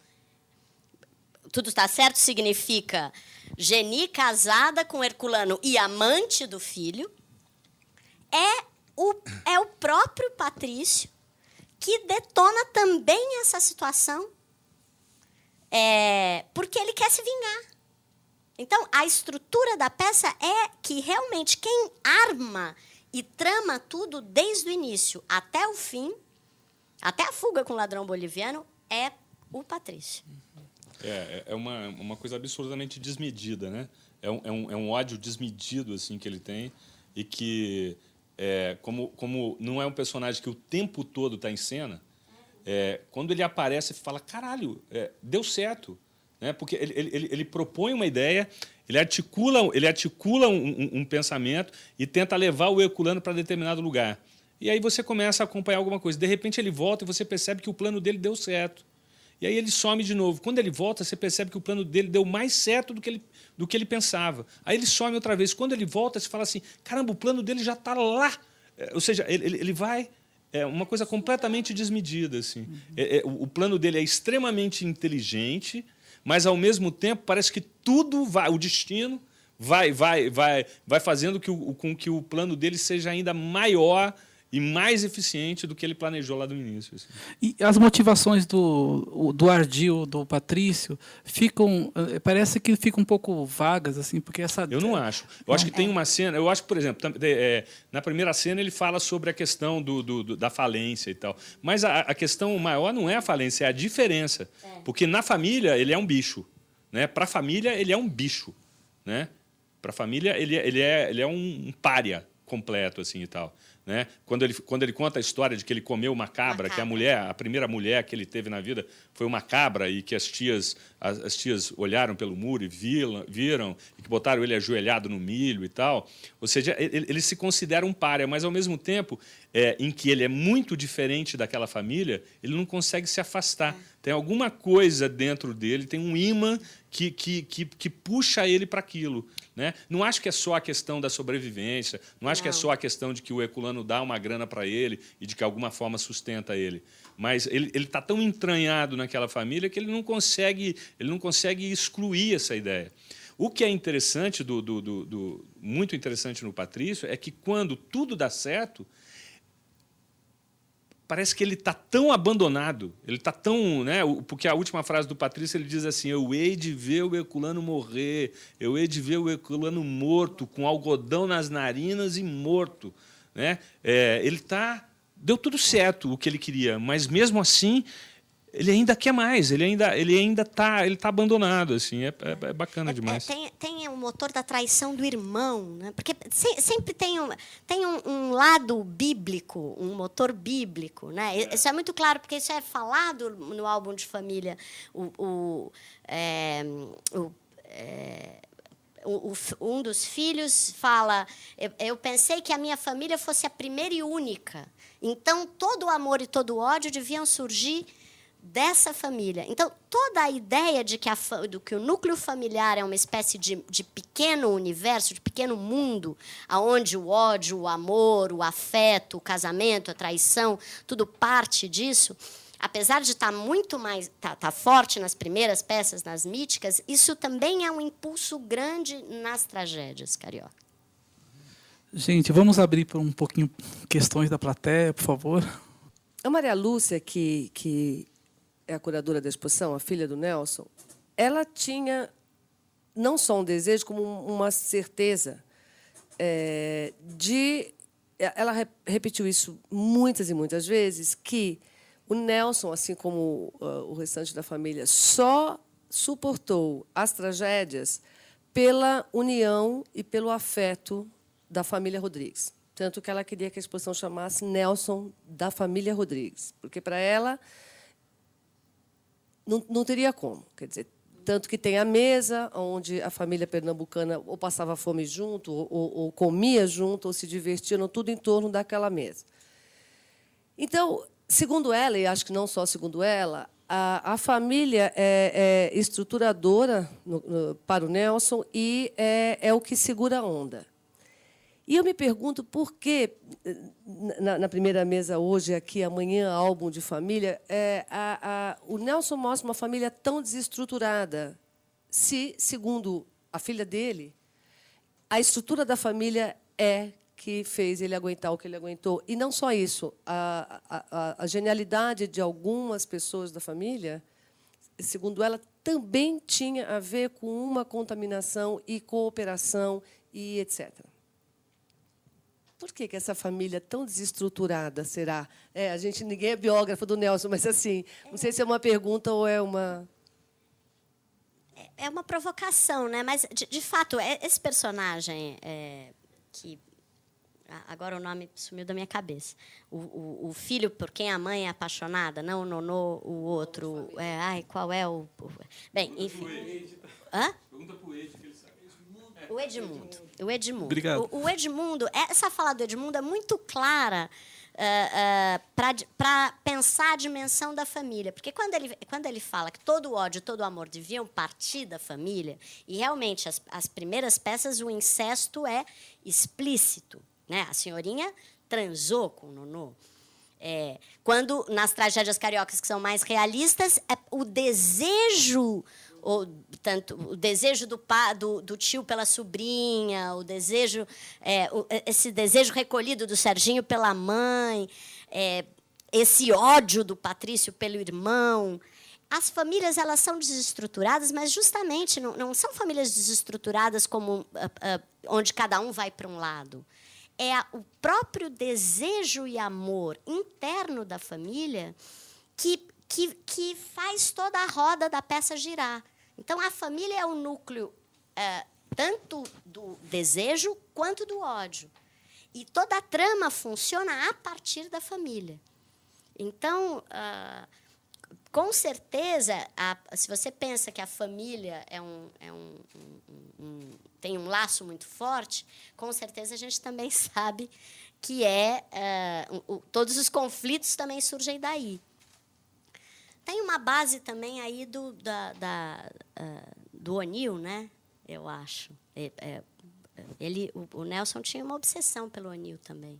significa Geni casada com Herculano e amante do filho, é o próprio Patrício que detona também essa situação, porque ele quer se vingar. Então, a estrutura da peça é que realmente quem arma e trama tudo desde o início até o fim, até a fuga com o ladrão boliviano, é o Patrício. É uma coisa absurdamente desmedida, né? É um ódio desmedido assim que ele tem e que como não é um personagem que o tempo todo está em cena, quando ele aparece, você fala, caralho, deu certo, né? Porque ele propõe uma ideia, ele articula um pensamento e tenta levar o Herculano para determinado lugar. E aí você começa a acompanhar alguma coisa. De repente ele volta e você percebe que o plano dele deu certo. E aí ele some de novo. Quando ele volta, você percebe que o plano dele deu mais certo do que ele pensava. Aí ele some outra vez. Quando ele volta, você fala assim, caramba, o plano dele já está lá. Ou seja, ele vai... É uma coisa completamente desmedida. Assim. O plano dele é extremamente inteligente, mas, ao mesmo tempo, parece que tudo vai... O destino vai fazendo com que o plano dele seja ainda maior e mais eficiente do que ele planejou lá do início. Assim. E as motivações do ardil, do Patrício, parece que ficam um pouco vagas, assim, porque essa... Eu não acho. Eu acho que tem uma cena... Eu acho que, por exemplo, na primeira cena ele fala sobre a questão da falência e tal. Mas a questão maior não é a falência, é a diferença. Porque na família ele é um bicho. Né? Para a família ele é um bicho. Né? Para a família ele é um pária completo assim, e tal. Né? Quando ele conta a história de que ele comeu uma cabra, que a primeira mulher que ele teve na vida foi uma cabra e que as tias olharam pelo muro e viram e que botaram ele ajoelhado no milho e tal. Ou seja, ele se considera um pária, mas, ao mesmo tempo, em que ele é muito diferente daquela família, ele não consegue se afastar. Tem alguma coisa dentro dele, tem um imã que puxa ele para aquilo. Né? Não acho que é só a questão da sobrevivência, não acho que é só a questão de que o Herculano dá uma grana para ele e de que, de alguma forma, sustenta ele. Mas ele está tão entranhado naquela família que ele não consegue excluir essa ideia. O que é interessante, muito interessante no Patrício, é que, quando tudo dá certo, parece que ele está tão abandonado, ele está tão... Né? Porque a última frase do Patrício, ele diz assim, eu hei de ver o Herculano morrer, eu hei de ver o Herculano morto, com algodão nas narinas e morto. Né? Ele está... Deu tudo certo o que ele queria, mas, mesmo assim, ele ainda quer mais, ele ainda está abandonado. Assim, é bacana demais. Tem o motor da traição do irmão, né? Porque sempre tem um lado bíblico, um motor bíblico. Né? Isso é muito claro, porque isso é falado no álbum de família. Um dos filhos fala, eu pensei que a minha família fosse a primeira e única. Então, todo o amor e todo o ódio deviam surgir dessa família. Então, toda a ideia de que o núcleo familiar é uma espécie de pequeno universo, de pequeno mundo, onde o ódio, o amor, o afeto, o casamento, a traição, tudo parte disso, apesar de estar muito mais tá forte nas primeiras peças, nas míticas, isso também é um impulso grande nas tragédias, Carioca. Gente, vamos abrir por um pouquinho questões da plateia, por favor. A Maria Lúcia, que é a curadora da exposição, a filha do Nelson, ela tinha não só um desejo, como uma certeza ela repetiu isso muitas e muitas vezes, que o Nelson, assim como o restante da família, só suportou as tragédias pela união e pelo afeto da família Rodrigues. Tanto que ela queria que a exposição chamasse Nelson da família Rodrigues, porque, para ela, não teria como. Quer dizer, tanto que tem a mesa onde a família pernambucana ou passava fome junto, ou comia junto, ou se divertia, tudo em torno daquela mesa. Então, segundo ela, e acho que não só segundo ela, a família é estruturadora para o Nelson e é o que segura a onda. E eu me pergunto por que, na primeira mesa hoje, aqui, amanhã, álbum de família, o Nelson mostra uma família tão desestruturada, se, segundo a filha dele, a estrutura da família é que fez ele aguentar o que ele aguentou. E não só isso, a genialidade de algumas pessoas da família, segundo ela, também tinha a ver com uma contaminação e cooperação e etc. Por que essa família tão desestruturada será? Ninguém é biógrafo do Nelson, mas assim, não sei se é uma pergunta ou é uma... É uma provocação, né? Mas, de fato, esse personagem que... Agora o nome sumiu da minha cabeça. O filho por quem a mãe é apaixonada, não o Nonô, o outro... qual é o... Bem, enfim... Hã? Pergunta para o Ed, que ele sabe. O Edmundo. Obrigado. O Edmundo, essa fala do Edmundo é muito clara para pensar a dimensão da família. Porque quando ele fala que todo o ódio e todo o amor deviam partir da família, e realmente as primeiras peças, o incesto é explícito. Né? A senhorinha transou com o Nonô. Quando, nas tragédias cariocas que são mais realistas, o desejo... o desejo do tio pela sobrinha, esse desejo recolhido do Serginho pela mãe, esse ódio do Patrício pelo irmão. As famílias elas são desestruturadas, mas justamente não são famílias desestruturadas como onde cada um vai para um lado. É o próprio desejo e amor interno da família que faz toda a roda da peça girar. Então, a família é o núcleo tanto do desejo quanto do ódio. E toda a trama funciona a partir da família. Então, com certeza, se você pensa que a família tem um laço muito forte, com certeza a gente também sabe que todos os conflitos também surgem daí. Tem uma base também aí do O'Neill, né? Eu acho. O Nelson tinha uma obsessão pelo O'Neill também.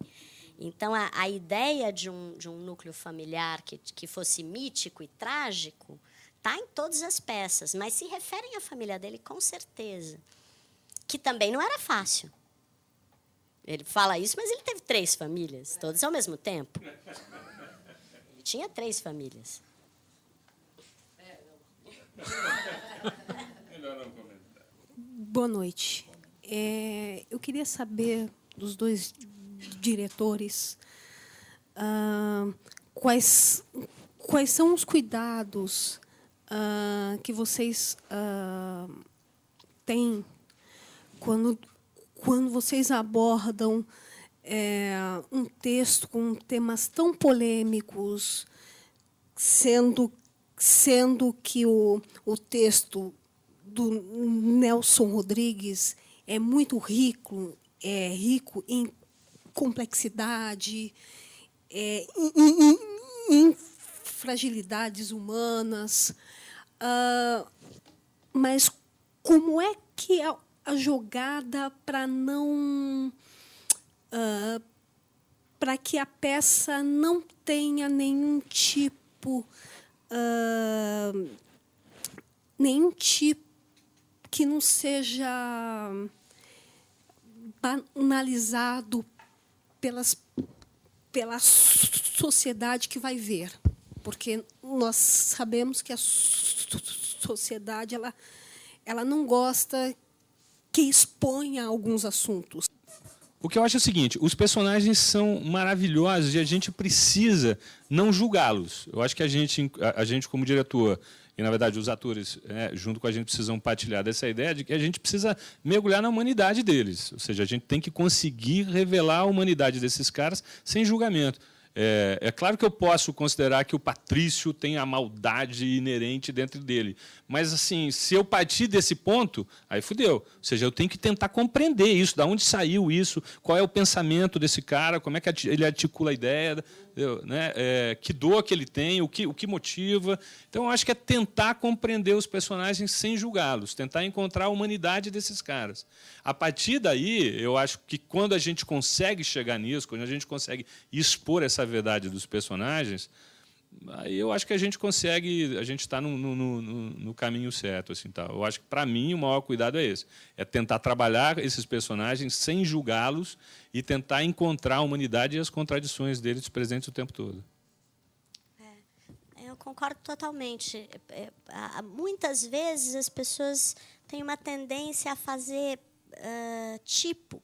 Então, a ideia de um núcleo familiar que fosse mítico e trágico está em todas as peças, mas se referem à família dele, com certeza. Que também não era fácil. Ele fala isso, mas ele teve 3 famílias, todas ao mesmo tempo. Ele tinha 3 famílias. Boa noite. Eu queria saber dos 2 diretores quais são os cuidados que vocês têm quando vocês abordam um texto com temas tão polêmicos, sendo que o texto do Nelson Rodrigues é muito rico em complexidade, em fragilidades humanas. Mas como é que é a jogada para que a peça não tenha nenhum tipo que não seja banalizado pela sociedade que vai ver, porque nós sabemos que a sociedade ela não gosta que exponha alguns assuntos. O que eu acho é o seguinte, os personagens são maravilhosos e a gente precisa não julgá-los. Eu acho que a gente como diretor, e, na verdade, os atores, junto com a gente, precisam partilhar dessa ideia de que a gente precisa mergulhar na humanidade deles. Ou seja, a gente tem que conseguir revelar a humanidade desses caras sem julgamento. É claro que eu posso considerar que o Patrício tem a maldade inerente dentro dele. Mas, assim, se eu partir desse ponto, aí fudeu. Ou seja, eu tenho que tentar compreender isso, de onde saiu isso, qual é o pensamento desse cara, como é que ele articula a ideia, né? Que dor que ele tem, o que motiva. Então, eu acho que é tentar compreender os personagens sem julgá-los, tentar encontrar a humanidade desses caras. A partir daí, eu acho que quando a gente consegue chegar nisso, quando a gente consegue expor essa verdade dos personagens, aí eu acho que a gente está no caminho certo. Assim, tá? Eu acho que, para mim, o maior cuidado é esse. É tentar trabalhar esses personagens sem julgá-los e tentar encontrar a humanidade e as contradições deles presentes o tempo todo. Eu concordo totalmente. Muitas vezes as pessoas têm uma tendência a fazer tipo,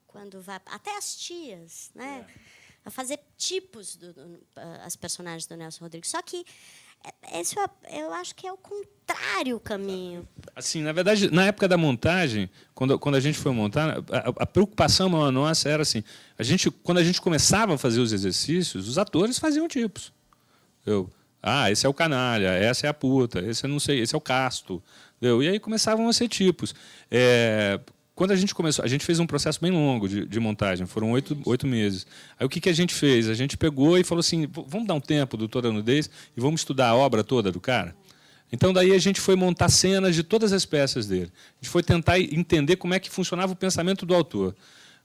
quando vai, até as tias, né? A fazer tipos as personagens do Nelson Rodrigues. Só que isso eu acho que é o contrário o caminho. Assim, na verdade, na época da montagem, quando a gente foi montar, a preocupação maior nossa era assim: quando a gente começava a fazer os exercícios, os atores faziam tipos. Esse é o canalha, essa é a puta, esse não sei, esse é o casto. Entendeu? E aí começavam a ser tipos. Quando a gente começou, a gente fez um processo bem longo de montagem, foram 8 meses. Aí o que a gente fez? A gente pegou e falou assim: vamos dar um tempo do Toda Nudez e vamos estudar a obra toda do cara? Então, daí a gente foi montar cenas de todas as peças dele. A gente foi tentar entender como é que funcionava o pensamento do autor.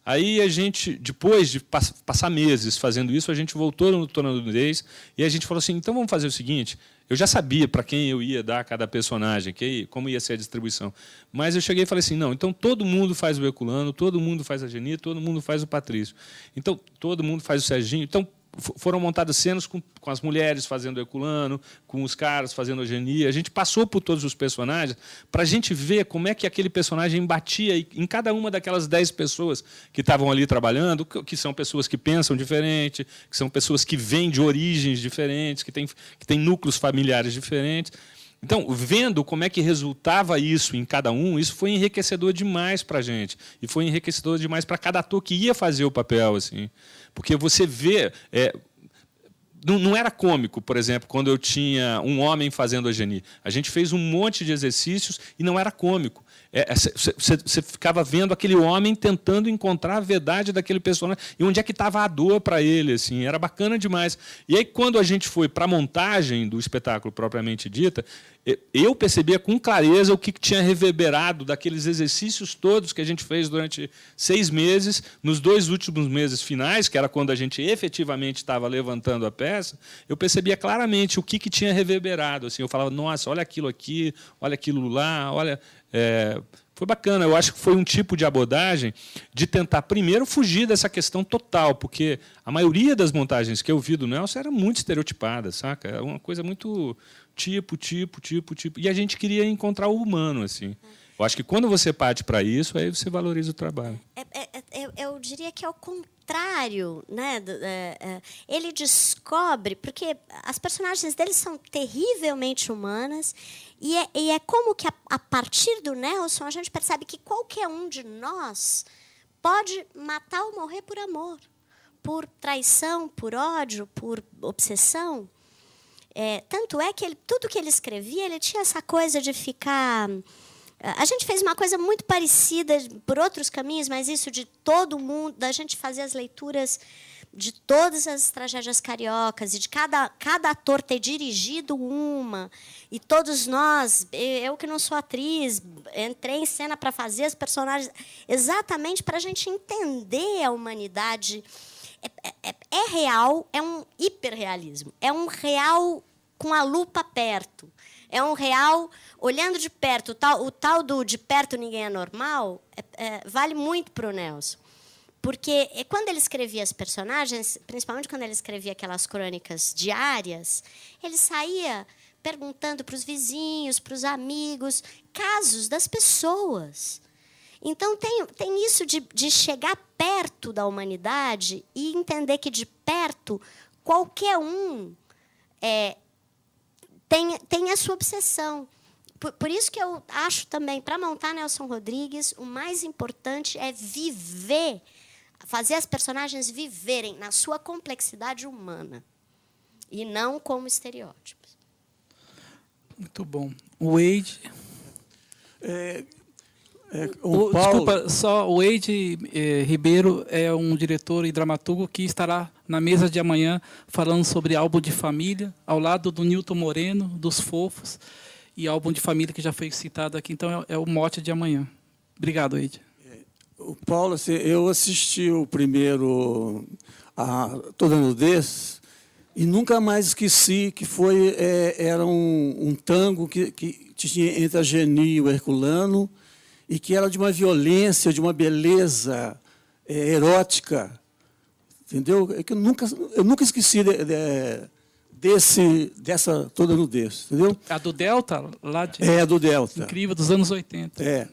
Aí a gente, depois de passar meses fazendo isso, a gente voltou no Toda Nudez e a gente falou assim: então vamos fazer o seguinte. Eu já sabia para quem eu ia dar cada personagem, como ia ser a distribuição. Mas eu cheguei e falei assim: não, então todo mundo faz o Herculano, todo mundo faz a Geni, todo mundo faz o Patrício. Então, todo mundo faz o Serginho. Então, foram montadas cenas com as mulheres fazendo o Herculano, com os caras fazendo a Geni. A gente passou por todos os personagens para a gente ver como é que aquele personagem batia em cada uma daquelas 10 pessoas que estavam ali trabalhando, que são pessoas que pensam diferente, que são pessoas que vêm de origens diferentes, que têm núcleos familiares diferentes. Então, vendo como é que resultava isso em cada um, isso foi enriquecedor demais para a gente. E foi enriquecedor demais para cada ator que ia fazer o papel. Assim. Porque você vê... não era cômico, por exemplo, quando eu tinha um homem fazendo a Geni. A gente fez um monte de exercícios e não era cômico. Você ficava vendo aquele homem tentando encontrar a verdade daquele personagem e onde é que estava a dor para ele. Assim, era bacana demais. E aí, quando a gente foi para a montagem do espetáculo propriamente dita, eu percebia com clareza o que tinha reverberado daqueles exercícios todos que a gente fez durante 6 meses, nos 2 últimos meses finais, que era quando a gente efetivamente estava levantando a peça. Eu percebia claramente o que tinha reverberado. Assim, eu falava: nossa, olha aquilo aqui, olha aquilo lá, olha... Foi bacana. Eu acho que foi um tipo de abordagem de tentar, primeiro, fugir dessa questão total, porque a maioria das montagens que eu vi do Nelson era muito estereotipada, saca? Era uma coisa muito tipo. E a gente queria encontrar o humano, assim. Eu acho que quando você parte para isso, aí você valoriza o trabalho. Eu diria que é o contrário, né? Ele descobre, porque as personagens dele são terrivelmente humanas, e é como que a partir do Nelson a gente percebe que qualquer um de nós pode matar ou morrer por amor, por traição, por ódio, por obsessão. Tanto é que tudo que ele escrevia, ele tinha essa coisa de ficar... A gente fez uma coisa muito parecida por outros caminhos, mas isso de todo mundo, da gente fazer as leituras de todas as tragédias cariocas e de cada ator ter dirigido uma, e todos nós, eu que não sou atriz, entrei em cena para fazer os personagens, exatamente para a gente entender a humanidade. É real, é um hiperrealismo, é um real com a lupa perto. É um real, olhando de perto, o tal do de perto ninguém é normal, vale muito para o Nelson. Porque quando ele escrevia as personagens, principalmente quando ele escrevia aquelas crônicas diárias, ele saía perguntando para os vizinhos, para os amigos, casos das pessoas. Então, tem isso de chegar perto da humanidade e entender que, de perto, qualquer um... Tem a sua obsessão. Por isso que eu acho também, para montar Nelson Rodrigues, o mais importante é viver Fazer as personagens viverem na sua complexidade humana e não como estereótipos. Muito bom. O Wade... o Paulo... Desculpa, só o Wade Ribeiro é um diretor e dramaturgo que estará na mesa de amanhã falando sobre álbum de família, ao lado do Nilton Moreno, dos Fofos, e álbum de família que já foi citado aqui. Então, é o mote de amanhã. Obrigado, Wade. O Paulo, assim, eu assisti o primeiro, Toda Nudez, e nunca mais esqueci que era um tango que tinha entre a Geni e o Herculano, e que era de uma violência, de uma beleza erótica, entendeu? É que eu nunca esqueci dessa Toda Nudez, entendeu? A do Delta? Lá de... É, a do Delta. Incrível, dos anos 80. É.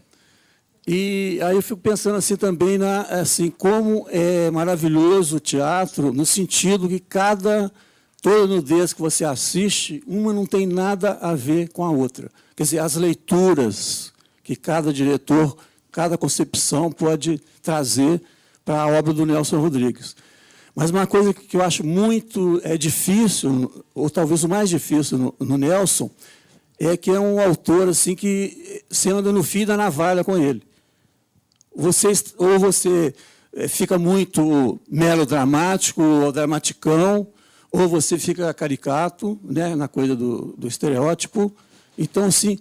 E aí eu fico pensando assim também assim, como é maravilhoso o teatro, no sentido que Toda Nudez que você assiste, uma não tem nada a ver com a outra. Quer dizer, as leituras que cada diretor, cada concepção pode trazer para a obra do Nelson Rodrigues. Mas uma coisa que eu acho muito difícil, ou talvez o mais difícil no Nelson, é que é um autor assim que você anda no fio da navalha com ele. Ou você fica muito melodramático ou dramaticão, ou você fica caricato, né, na coisa do estereótipo. Então, assim,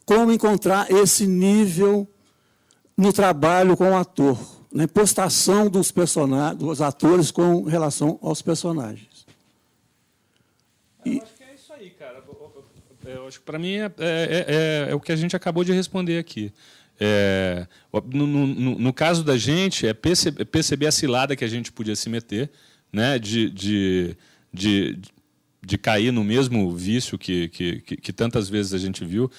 como encontrar esse nível no trabalho com o ator, na impostação dos atores com relação aos personagens. Eu acho que é isso aí, cara. Eu acho que, para mim, é o que a gente acabou de responder aqui. No caso da gente, é perceber a cilada que a gente podia se meter, né, de cair no mesmo vício que tantas vezes a gente viu,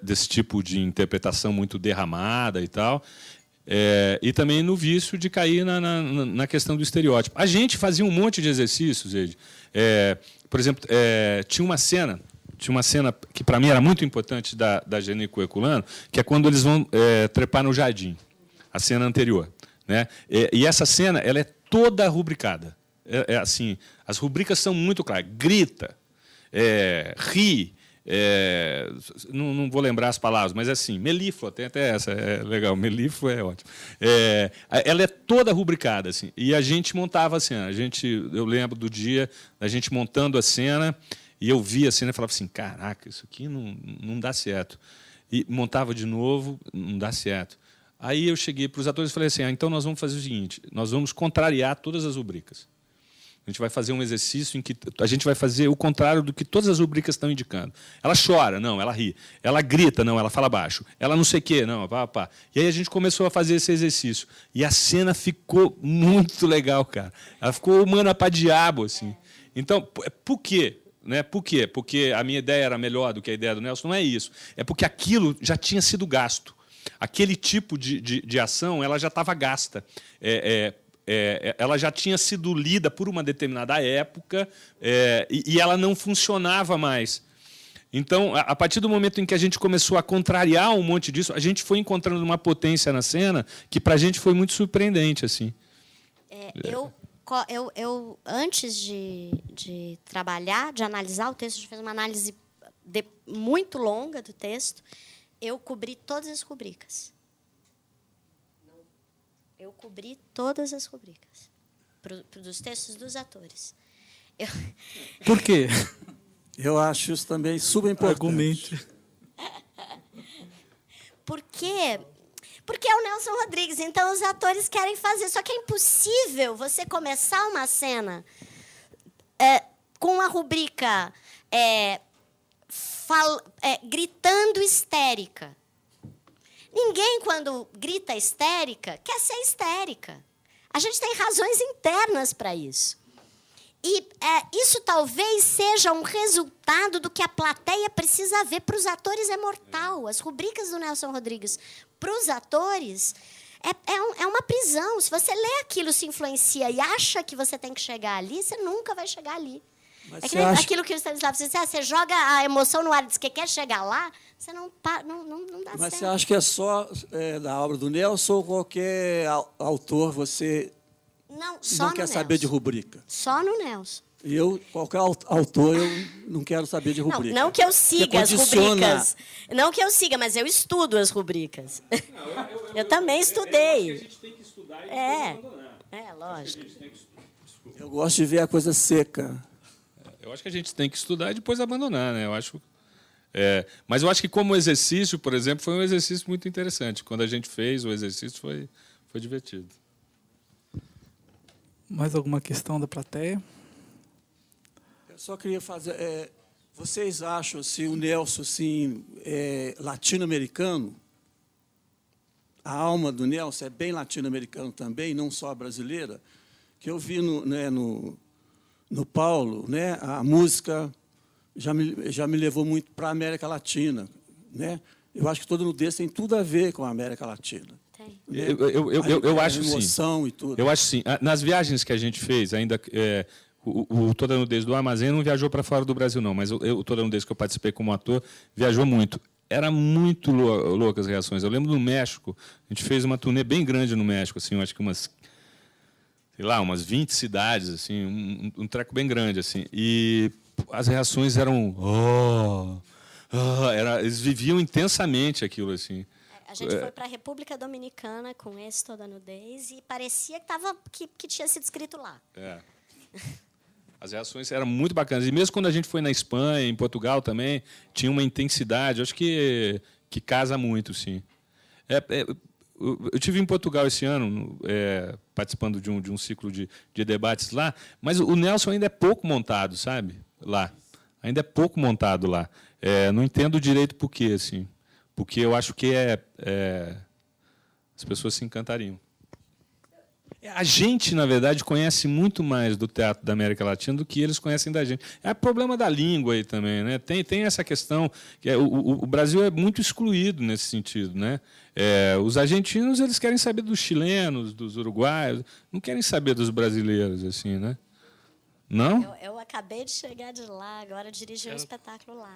desse tipo de interpretação muito derramada e tal, e também no vício de cair na questão do estereótipo. A gente fazia um monte de exercícios, Ed. Por exemplo, tinha uma cena que para mim era muito importante da Geni com o Herculano, que é quando eles vão trepar no jardim, a cena anterior, né? E essa cena ela é toda rubricada. Assim, as rubricas são muito claras. Grita, ri, não vou lembrar as palavras, mas assim, melíflua, tem até essa, é legal, melíflua é ótimo. Ela é toda rubricada, assim, e a gente montava a cena. Eu lembro do dia da gente montando a cena, e eu via a cena e falava assim, caraca, isso aqui não dá certo. E montava de novo, não dá certo. Aí eu cheguei para os atores e falei assim, então nós vamos fazer o seguinte, nós vamos contrariar todas as rubricas. A gente vai fazer um exercício em que a gente vai fazer o contrário do que todas as rubricas estão indicando. Ela chora, não, ela ri. Ela grita, não, ela fala baixo. Ela não sei o quê, não, pá. E aí a gente começou a fazer esse exercício. E a cena ficou muito legal, cara. Ela ficou humana para diabo, assim. Então, por quê? Né? Por quê? Porque a minha ideia era melhor do que a ideia do Nelson? Não é isso. É porque aquilo já tinha sido gasto. Aquele tipo de ação ela já estava gasta. Ela já tinha sido lida por uma determinada época e ela não funcionava mais. Então, a partir do momento em que a gente começou a contrariar um monte disso, a gente foi encontrando uma potência na cena que, para a gente, foi muito surpreendente. Assim. Eu antes de trabalhar, de analisar o texto, a gente fez uma análise muito longa do texto, eu cobri todas as rubricas. Eu cobri todas as rubricas dos textos dos atores. Por quê? Eu acho isso também super importante. Argumente. Por quê? Porque é o Nelson Rodrigues, então os atores querem fazer. Só que é impossível você começar uma cena com a rubrica gritando histérica. Ninguém, quando grita histérica, quer ser histérica. A gente tem razões internas para isso. E isso talvez seja um resultado do que a plateia precisa ver. Para os atores é mortal. As rubricas do Nelson Rodrigues, para os atores, é uma prisão. Se você lê aquilo, se influencia e acha que você tem que chegar ali, você nunca vai chegar ali. Mas É que você nem acha- aquilo que o Stanislavski disse, você joga a emoção no ar e diz que quer chegar lá, você não dá Mas você certo. acha que é só da obra do Nelson ou qualquer autor você Não, só não no quer Nelson. saber de rubrica? Só no Nelson. E qualquer autor, eu não quero saber de Não, rubrica. não que eu siga Porque as condiciona- rubricas. Não que eu siga, mas eu estudo as rubricas. Eu também estudei. a gente tem que estudar e lógico. Eu gosto de ver a coisa seca. Eu acho que a gente tem que estudar e depois abandonar, né? Eu acho. Mas eu acho que como exercício, por exemplo, foi um exercício muito interessante. Quando a gente fez o exercício, foi divertido. Mais alguma questão da plateia? Eu só queria fazer... vocês acham assim, o Nelson assim, latino-americano? A alma do Nelson é bem latino-americano também, não só brasileira? Que eu vi no Paulo, né, a música já me levou muito para a América Latina, né? Eu acho que Toda Nudez tem tudo a ver com a América Latina. Tem. Eu acho a emoção sim. e tudo. Eu acho sim. Nas viagens que a gente fez, ainda o Toda Nudez do Armazém não viajou para fora do Brasil, não, mas o Toda Nudez que eu participei como ator viajou muito. Era muito loucas as reações. Eu lembro no México, a gente fez uma turnê bem grande no México, assim, eu acho que umas 20 cidades, assim, um treco bem grande, assim. E as reações eram eles viviam intensamente aquilo, assim. A gente foi para a República Dominicana com esse Toda Nudez e parecia que tinha sido escrito lá. As reações eram muito bacanas. E mesmo quando a gente foi na Espanha, em Portugal também, tinha uma intensidade. Acho que casa muito, sim. Eu tive em Portugal esse ano, participando de um ciclo de debates lá, mas o Nelson ainda é pouco montado, sabe? Lá. Ainda é pouco montado lá. Não entendo direito por quê, assim. Porque eu acho que as pessoas se encantariam. A gente, na verdade, conhece muito mais do teatro da América Latina do que eles conhecem da gente. É problema da língua aí também, né? Tem essa questão que o Brasil é muito excluído nesse sentido, né? Os argentinos eles querem saber dos chilenos, dos uruguaios, não querem saber dos brasileiros, assim, né? Não? Eu acabei de chegar de lá, agora dirigi um espetáculo lá.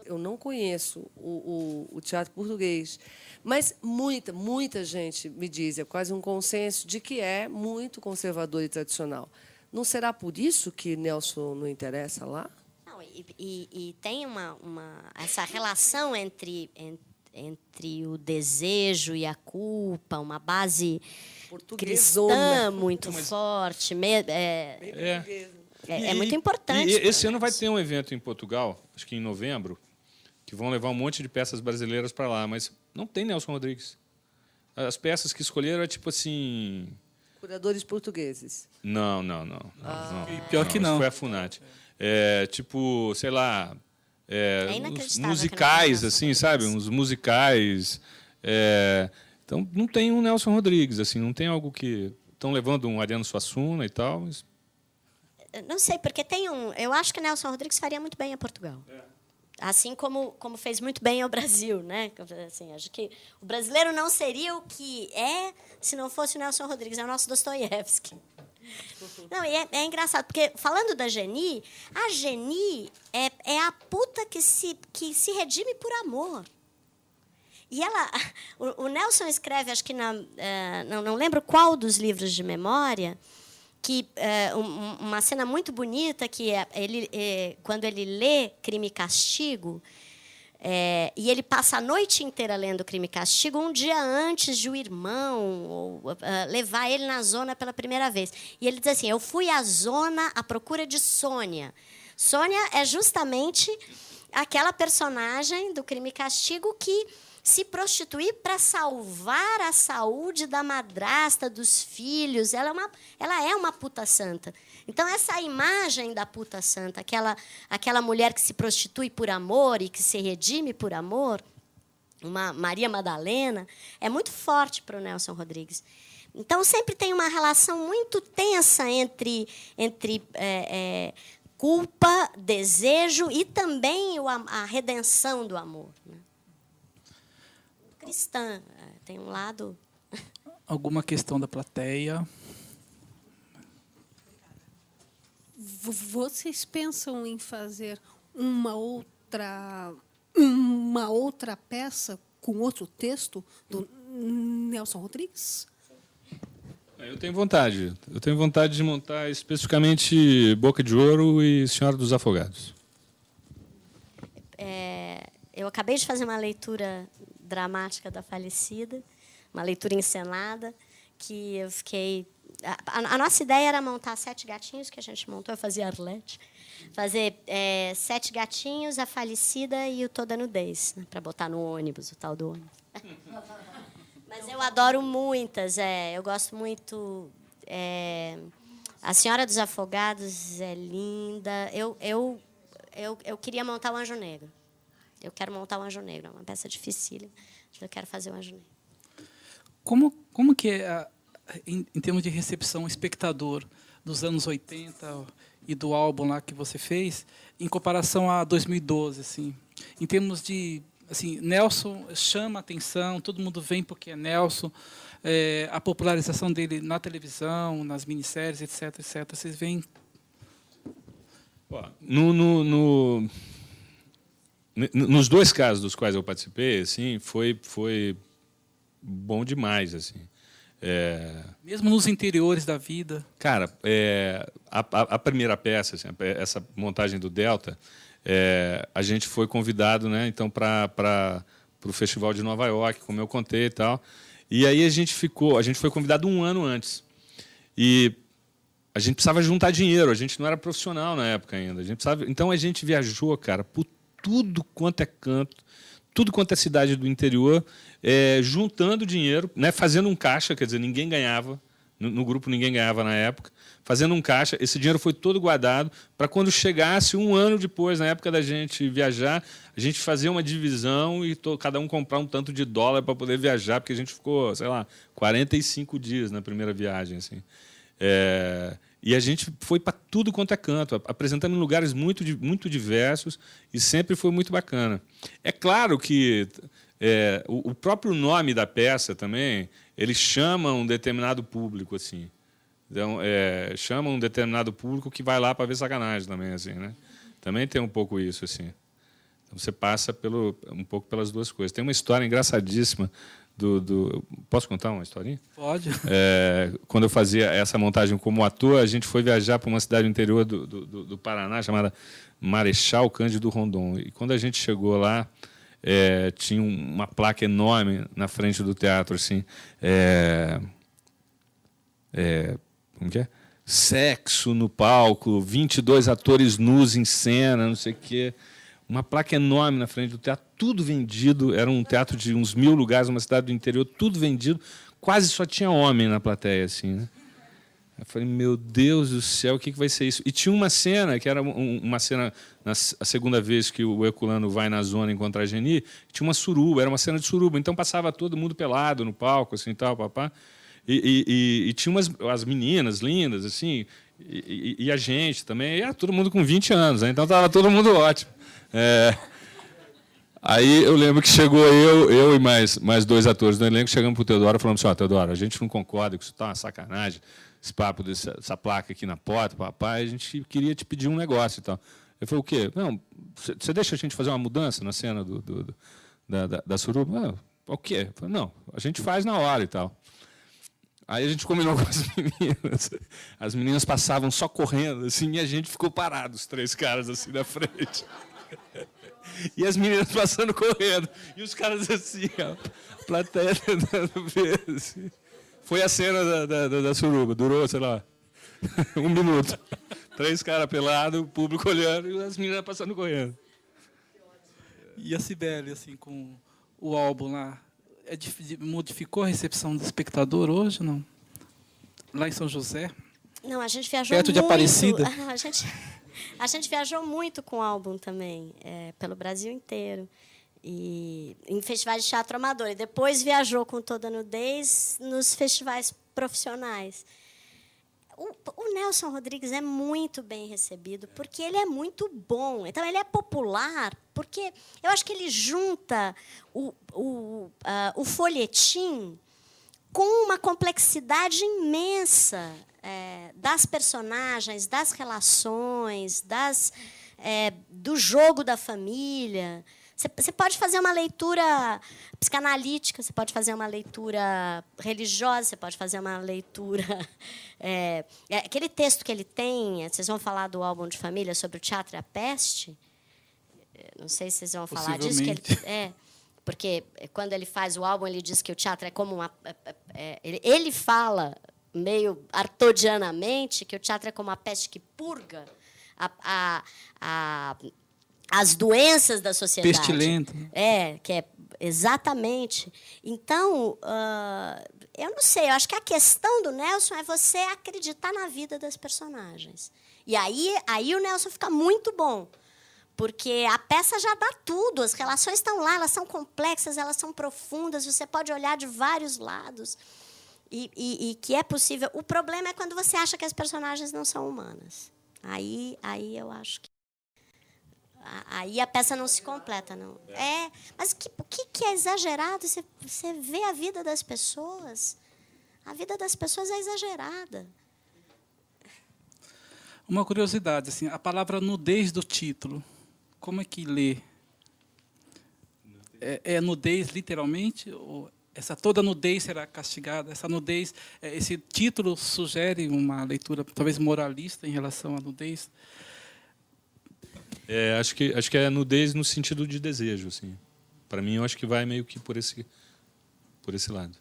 Eu não conheço o teatro português, mas muita gente me diz, é quase um consenso, de que é muito conservador e tradicional. Não será por isso que Nelson não interessa lá? Não, e tem essa relação entre o desejo e a culpa, uma base cristã muito forte. É muito importante. E esse ano vai ter um evento em Portugal, acho que em novembro, que vão levar um monte de peças brasileiras para lá, mas não tem Nelson Rodrigues. As peças que escolheram é tipo assim... Curadores portugueses. Não. Pior que não. Isso foi a Funat. Tipo, sei lá... uns musicais, assim, sabe? Uns musicais. Então, não tem um Nelson Rodrigues, assim, não tem algo que... Estão levando um Ariano Suassuna e tal, mas... Não sei, porque eu acho que Nelson Rodrigues faria muito bem a Portugal. Assim como fez muito bem ao Brasil, né? Assim, acho que o brasileiro não seria o que é se não fosse o Nelson Rodrigues, é o nosso Dostoiévski. Não, e é engraçado, porque falando da Geni, a Geni é a puta que se redime por amor. E o Nelson escreve, acho que não lembro qual dos livros de memória, que uma cena muito bonita que quando ele lê Crime e Castigo, e ele passa a noite inteira lendo Crime e Castigo, um dia antes de o irmão levar ele na zona pela primeira vez. E ele diz assim, eu fui à zona à procura de Sônia. Sônia é justamente aquela personagem do Crime e Castigo que se prostituir para salvar a saúde da madrasta, dos filhos. Ela é uma puta santa. Então, essa imagem da puta santa, aquela mulher que se prostitui por amor e que se redime por amor, uma Maria Madalena, é muito forte para o Nelson Rodrigues. Então, sempre tem uma relação muito tensa entre culpa, desejo e também a redenção do amor, né? Cristã, tem um lado... Alguma questão da plateia? vocês pensam em fazer uma outra peça com outro texto do Nelson Rodrigues? Eu tenho vontade. Eu tenho vontade de montar especificamente Boca de Ouro e Senhora dos Afogados. Eu acabei de fazer uma leitura dramática da falecida, uma leitura encenada, que eu fiquei... A nossa ideia era montar 7 gatinhos, que a gente montou, eu fazia Arlete, fazer 7 gatinhos, a falecida e o Toda Nudez, né, para botar no ônibus, o tal do ônibus. Mas eu adoro muitas, eu gosto muito... A Senhora dos Afogados é linda. Eu queria montar o Anjo Negro. Eu quero montar o Anjo Negro, é uma peça dificílima, mas eu quero fazer o Anjo Negro. Como que é, em termos de recepção, espectador dos anos 80 e do álbum lá que você fez, em comparação a 2012, assim, em termos de, assim, Nelson chama a atenção, todo mundo vem porque é Nelson, a popularização dele na televisão, nas minisséries, etc, etc. Vocês veem? Nos 2 casos dos quais eu participei, assim, foi bom demais, assim. Mesmo nos interiores da vida. Cara, a primeira peça, assim, essa montagem do Delta, a gente foi convidado, né, então, para o Festival de Nova York, como eu contei e tal. E aí a gente foi convidado 1 ano antes. E a gente precisava juntar dinheiro, a gente não era profissional na época ainda. Então a gente viajou, cara, por tudo quanto é canto, tudo quanto é cidade do interior, juntando dinheiro, né, fazendo um caixa, quer dizer, ninguém ganhava, no grupo ninguém ganhava na época, fazendo um caixa, esse dinheiro foi todo guardado para quando chegasse 1 ano depois, na época da gente viajar, a gente fazer uma divisão e cada um comprar um tanto de dólar para poder viajar, porque a gente ficou, sei lá, 45 dias na primeira viagem, assim. E a gente foi para tudo quanto é canto, apresentando em lugares muito diversos, e sempre foi muito bacana. É claro que o próprio nome da peça também, ele chama um determinado público, assim. Então, chama um determinado público que vai lá para ver sacanagem também, assim, né? Também tem um pouco isso, assim. Então, você passa um pouco pelas 2 coisas. Tem uma história engraçadíssima Posso contar uma historinha? Pode. Quando eu fazia essa montagem como ator, a gente foi viajar para uma cidade do interior do Paraná, chamada Marechal Cândido Rondon. E quando a gente chegou lá, tinha uma placa enorme na frente do teatro, assim, como que é? Sexo no palco, 22 atores nus em cena, não sei o quê. Uma placa enorme na frente do teatro, tudo vendido. Era um teatro de uns 1000 lugares, uma cidade do interior, tudo vendido. Quase só tinha homem na plateia, assim, né? Eu falei, meu Deus do céu, o que vai ser isso? E tinha uma cena, que era uma cena, a segunda vez que o Herculano vai na zona encontrar a Geni, tinha uma suruba, era uma cena de suruba. Então passava todo mundo pelado no palco, assim, tal, papá. E tinha as meninas lindas, assim, e a gente também. E era todo mundo com 20 anos, né? Então estava todo mundo ótimo. Aí eu lembro que chegou eu e mais 2 atores do elenco, chegamos para o Teodoro e falamos assim, Teodoro, a gente não concorda que isso está uma sacanagem, esse papo dessa placa aqui na porta, papai, a gente queria te pedir um negócio e tal. Ele falou, o quê? Não, você deixa a gente fazer uma mudança na cena da suruba? Não, o quê? Eu falei, não, a gente faz na hora e tal. Aí a gente combinou com as meninas. As meninas passavam só correndo, assim, e a gente ficou parado, os 3 caras assim na frente. E as meninas passando correndo. E os caras assim, a plateia tentando ver. Assim. Foi a cena da suruba. Durou, sei lá, 1 minuto. 3 caras pelados, o público olhando e as meninas passando correndo. E a Cibele, assim, com o álbum lá, modificou a recepção do espectador hoje, não? Lá em São José? Não, a gente viajou perto muito. De Aparecida? A gente viajou muito com o álbum também, pelo Brasil inteiro. E em festivais de teatro amador. E depois viajou com Toda Nudez nos festivais profissionais. O Nelson Rodrigues é muito bem recebido, porque ele é muito bom. Então, ele é popular, porque eu acho que ele junta o folhetim com uma complexidade imensa das personagens, das relações, do jogo da família. Você pode fazer uma leitura psicanalítica, você pode fazer uma leitura religiosa, você pode fazer uma leitura... aquele texto que ele tem, vocês vão falar do álbum de família sobre o teatro e a peste? Não sei se vocês vão falar disso. Porque quando ele faz o álbum, ele diz que o teatro é como uma... ele fala, meio artodianamente, que o teatro é como uma peste que purga as doenças da sociedade. Pestilento. Que é exatamente. Então, eu não sei, eu acho que a questão do Nelson é você acreditar na vida das personagens. E aí o Nelson fica muito bom, porque a peça já dá tudo, as relações estão lá, elas são complexas, elas são profundas, você pode olhar de vários lados, e que é possível. O problema é quando você acha que as personagens não são humanas. Aí eu acho que aí a peça não se completa, não. Mas o que é exagerado? Você vê a vida das pessoas. A vida das pessoas é exagerada. Uma curiosidade, assim, a palavra nudez do título, como é que lê? É nudez literalmente? Ou toda nudez será castigada? Essa nudez, esse título sugere uma leitura talvez moralista em relação à nudez? Acho que é nudez no sentido de desejo, assim. Para mim, eu acho que vai meio que por esse lado.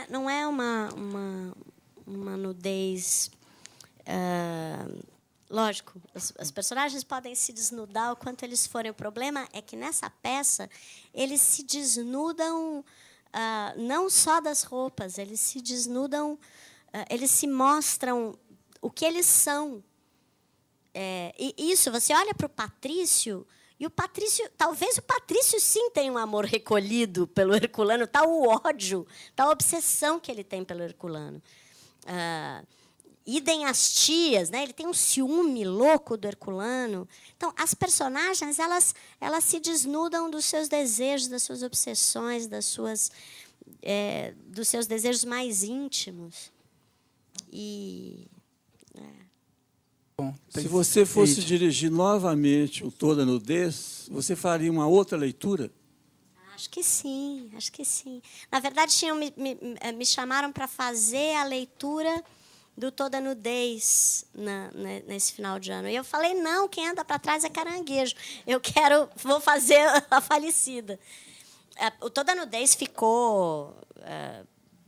Não é uma nudez... lógico, os personagens podem se desnudar o quanto eles forem. O problema é que, nessa peça, eles se desnudam não só das roupas, eles se desnudam, eles se mostram o que eles são. E isso, você olha para o Patrício, e talvez o Patrício sim tenha um amor recolhido pelo Herculano, tal o ódio, tal a obsessão que ele tem pelo Herculano. Idem as tias, né? Ele tem um ciúme louco do Herculano. Então, as personagens, elas se desnudam dos seus desejos, das suas obsessões, dos seus desejos mais íntimos. Se você fosse dirigir novamente o Toda Nudez, você faria uma outra leitura? Acho que sim, acho que sim. Na verdade, me chamaram para fazer a leitura do Toda Nudez nesse final de ano. E eu falei, não, quem anda para trás é caranguejo. Vou fazer a falecida. O Toda Nudez ficou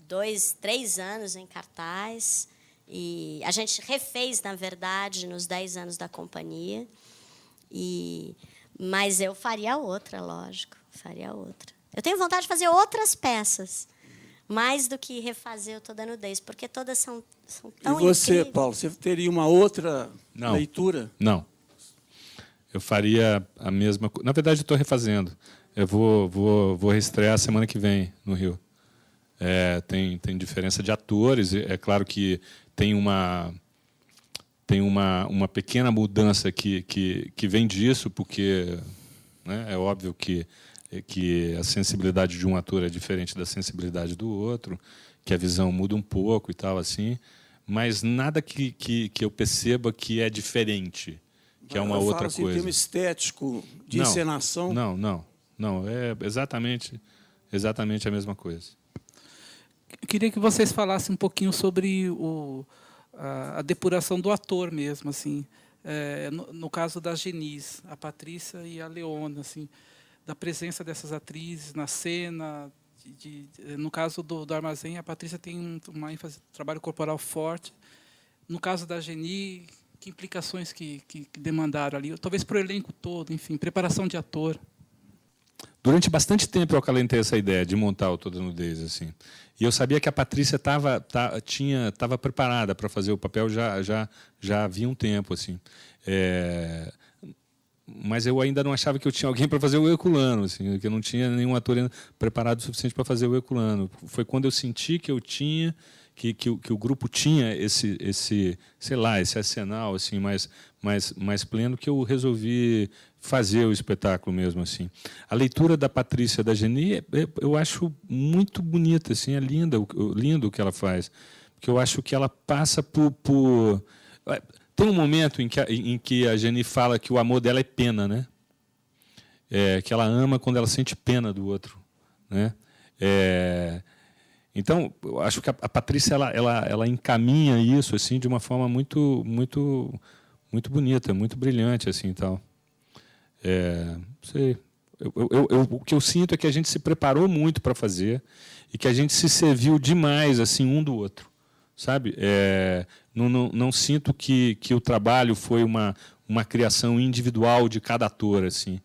2, 3 anos em cartaz. E a gente refez, na verdade, nos 10 anos da companhia. Mas eu faria outra, lógico. Faria outra. Eu tenho vontade de fazer outras peças, mais do que refazer o Toda Nudez, porque todas são tão E você, incríveis. Paulo, você teria uma outra leitura? Não. Eu faria a mesma coisa. Na verdade, eu estou refazendo. Eu vou reestrear semana que vem, no Rio. Tem diferença de atores. É claro que tem uma pequena mudança que vem disso, porque, né, é óbvio que a sensibilidade de um ator é diferente da sensibilidade do outro, que a visão muda um pouco e tal, assim, mas nada que eu perceba que é diferente, que é uma outra assim, coisa. Em termos estético, de encenação? Não, é exatamente a mesma coisa. Eu queria que vocês falassem um pouquinho sobre a depuração do ator mesmo, assim, no caso da Genise, a Patrícia e a Leona, assim, da presença dessas atrizes na cena. No caso do Armazém, a Patrícia tem uma ênfase, trabalho corporal forte. No caso da Geni, que implicações que demandaram ali? Talvez para o elenco todo, enfim, preparação de ator. Durante bastante tempo eu acalentei essa ideia de montar o Toda Nudez, assim. E eu sabia que a Patrícia estava preparada para fazer o papel já havia um tempo, assim. Mas eu ainda não achava que eu tinha alguém para fazer o Herculano, assim, que eu não tinha nenhum ator preparado o suficiente para fazer o Herculano. Foi quando eu senti que eu tinha, que o grupo tinha esse sei lá, esse arsenal assim mais pleno, que eu resolvi fazer o espetáculo mesmo assim. A leitura da Patrícia da Geni eu acho muito bonita, assim, é lindo o que ela faz, porque eu acho que ela passa por tem um momento em que a Geni fala que o amor dela é pena, né? Que ela ama quando ela sente pena do outro, né? Então, eu acho que a Patrícia ela encaminha isso assim de uma forma muito bonita, muito brilhante assim, tal. Sei. O que eu sinto é que a gente se preparou muito para fazer e que a gente se serviu demais assim um do outro, sabe? Não sinto que o trabalho foi uma criação individual de cada ator, assim.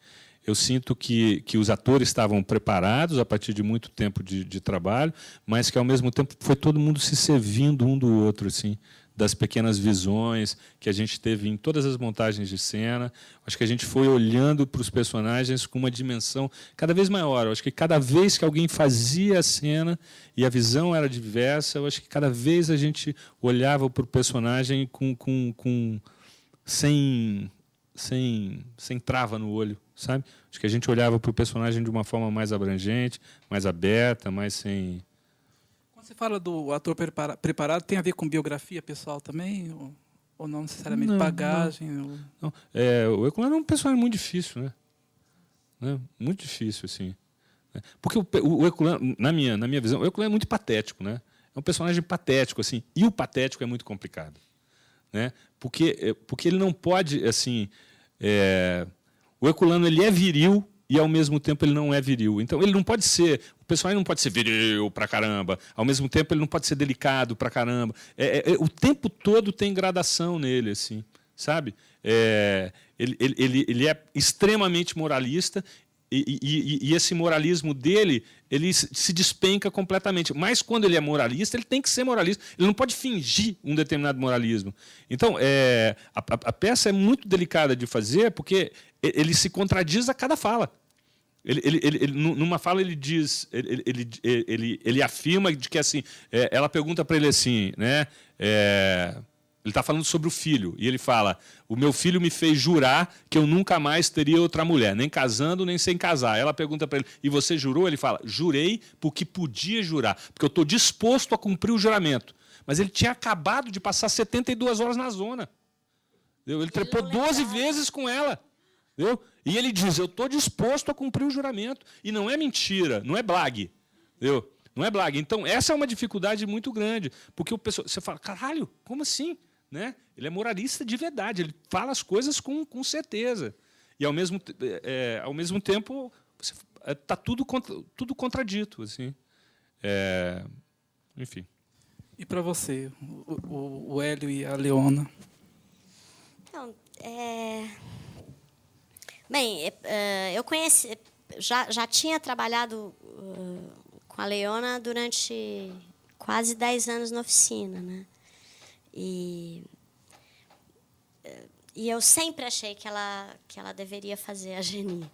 Eu sinto que os atores estavam preparados a partir de muito tempo de trabalho, mas que, ao mesmo tempo, foi todo mundo se servindo um do outro, assim, das pequenas visões que a gente teve em todas as montagens de cena. Acho que a gente foi olhando para os personagens com uma dimensão cada vez maior. Acho que cada vez que alguém fazia a cena e a visão era diversa, eu acho que cada vez a gente olhava para o personagem sem trava no olho, sabe? Acho que a gente olhava para o personagem de uma forma mais abrangente, mais aberta, mais sem... Quando você fala do ator preparado, tem a ver com biografia pessoal também? Ou não necessariamente? Bagagem? Não. O Herculano é um personagem muito difícil, né? Muito difícil, assim. Porque o Herculano, na minha visão, o Herculano é muito patético, né? É um personagem patético, assim. E o patético é muito complicado, né? Porque ele não pode, assim... O Herculano ele é viril e, ao mesmo tempo, ele não é viril. Então, ele não pode ser... O personagem não pode ser viril pra caramba. Ao mesmo tempo, ele não pode ser delicado pra caramba. O tempo todo tem gradação nele, assim, sabe? Ele é extremamente moralista e esse moralismo dele ele se despenca completamente. Mas, quando ele é moralista, ele tem que ser moralista. Ele não pode fingir um determinado moralismo. Então, a peça é muito delicada de fazer porque ele se contradiz a cada fala. Numa fala ele diz, ele afirma de que assim, ela pergunta para ele assim, né? Ele está falando sobre o filho e ele fala: o meu filho me fez jurar que eu nunca mais teria outra mulher, nem casando nem sem casar. Ela pergunta para ele: e você jurou? Ele fala: jurei porque podia jurar, porque eu estou disposto a cumprir o juramento. Mas ele tinha acabado de passar 72 horas na zona. Ele trepou 12 vezes com ela. Entendeu? E ele diz: eu estou disposto a cumprir o juramento. E não é mentira, não é blague. Entendeu? Não é blague. Então, essa é uma dificuldade muito grande. Porque você fala: caralho, como assim? Né? Ele é moralista de verdade, ele fala as coisas com certeza. E, ao mesmo tempo, está tudo contradito. Assim. Enfim. E para você, o Hélio e a Leona? Então, bem, eu conheci, já tinha trabalhado com a Leona durante quase 10 anos na oficina, né? E eu sempre achei que ela deveria fazer a Geni,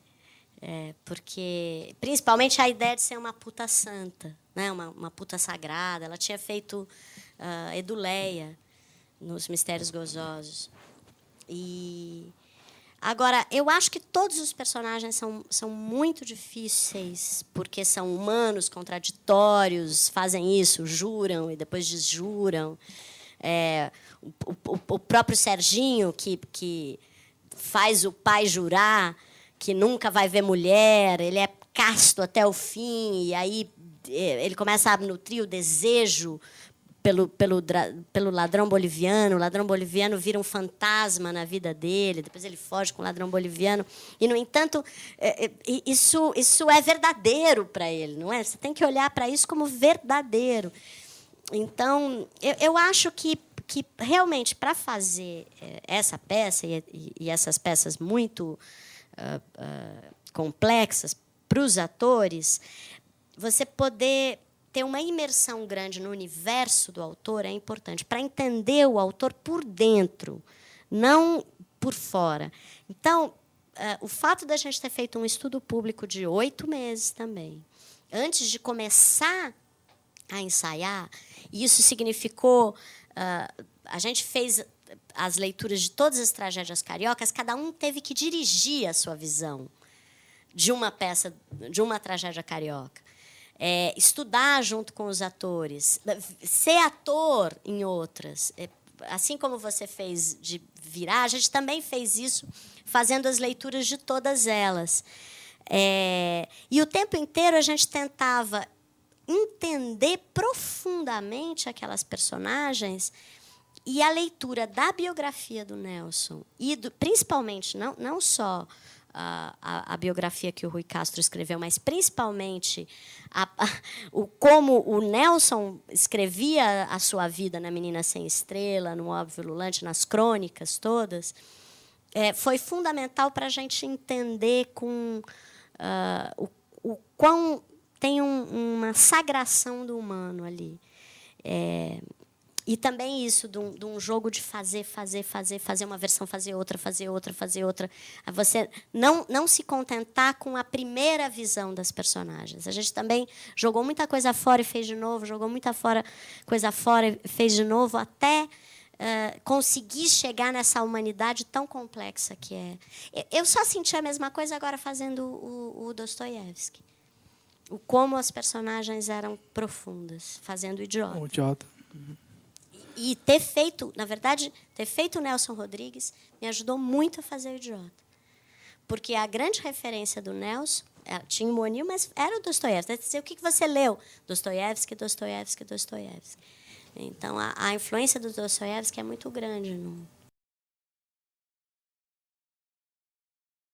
porque principalmente a ideia de ser uma puta santa, né? Uma puta sagrada. Ela tinha feito Eduleia nos Mistérios Gozosos. E agora, eu acho que todos os personagens são muito difíceis, porque são humanos, contraditórios, fazem isso, juram e depois desjuram. O próprio Serginho, que faz o pai jurar que nunca vai ver mulher, ele é casto até o fim, e aí ele começa a nutrir o desejo pelo ladrão boliviano. O ladrão boliviano vira um fantasma na vida dele, depois ele foge com o ladrão boliviano. E, no entanto, isso é verdadeiro para ele, não é? Você tem que olhar para isso como verdadeiro. Então, eu acho que realmente, para fazer essa peça e essas peças muito complexas para os atores, você poder ter uma imersão grande no universo do autor é importante, para entender o autor por dentro, não por fora. Então, o fato da gente ter feito um estudo público de 8 meses também, antes de começar a ensaiar, e isso significou... a gente fez as leituras de todas as tragédias cariocas, cada um teve que dirigir a sua visão de uma peça, de uma tragédia carioca. Estudar junto com os atores, ser ator em outras. Assim como você fez de virar, a gente também fez isso fazendo as leituras de todas elas. E o tempo inteiro a gente tentava entender profundamente aquelas personagens, e a leitura da biografia do Nelson, e principalmente, não só a biografia que o Rui Castro escreveu, mas principalmente como o Nelson escrevia a sua vida na Menina Sem Estrela, no Óbvio Ululante, nas crônicas todas, foi fundamental para a gente entender o quão tem uma sagração do humano ali. E também isso, de um jogo de fazer uma versão, fazer outra. Você não se contentar com a primeira visão das personagens. A gente também jogou muita coisa fora e fez de novo, jogou muita coisa fora e fez de novo, até conseguir chegar nessa humanidade tão complexa que é. Eu só senti a mesma coisa agora fazendo o Dostoiévski. Como as personagens eram profundas, fazendo o Idiota. O Idiota. E ter feito o Nelson Rodrigues me ajudou muito a fazer o Idiota. Porque a grande referência do Nelson, tinha o Monil, mas era o Dostoiévski. O que você leu? Dostoiévski. Então, a influência do Dostoiévski é muito grande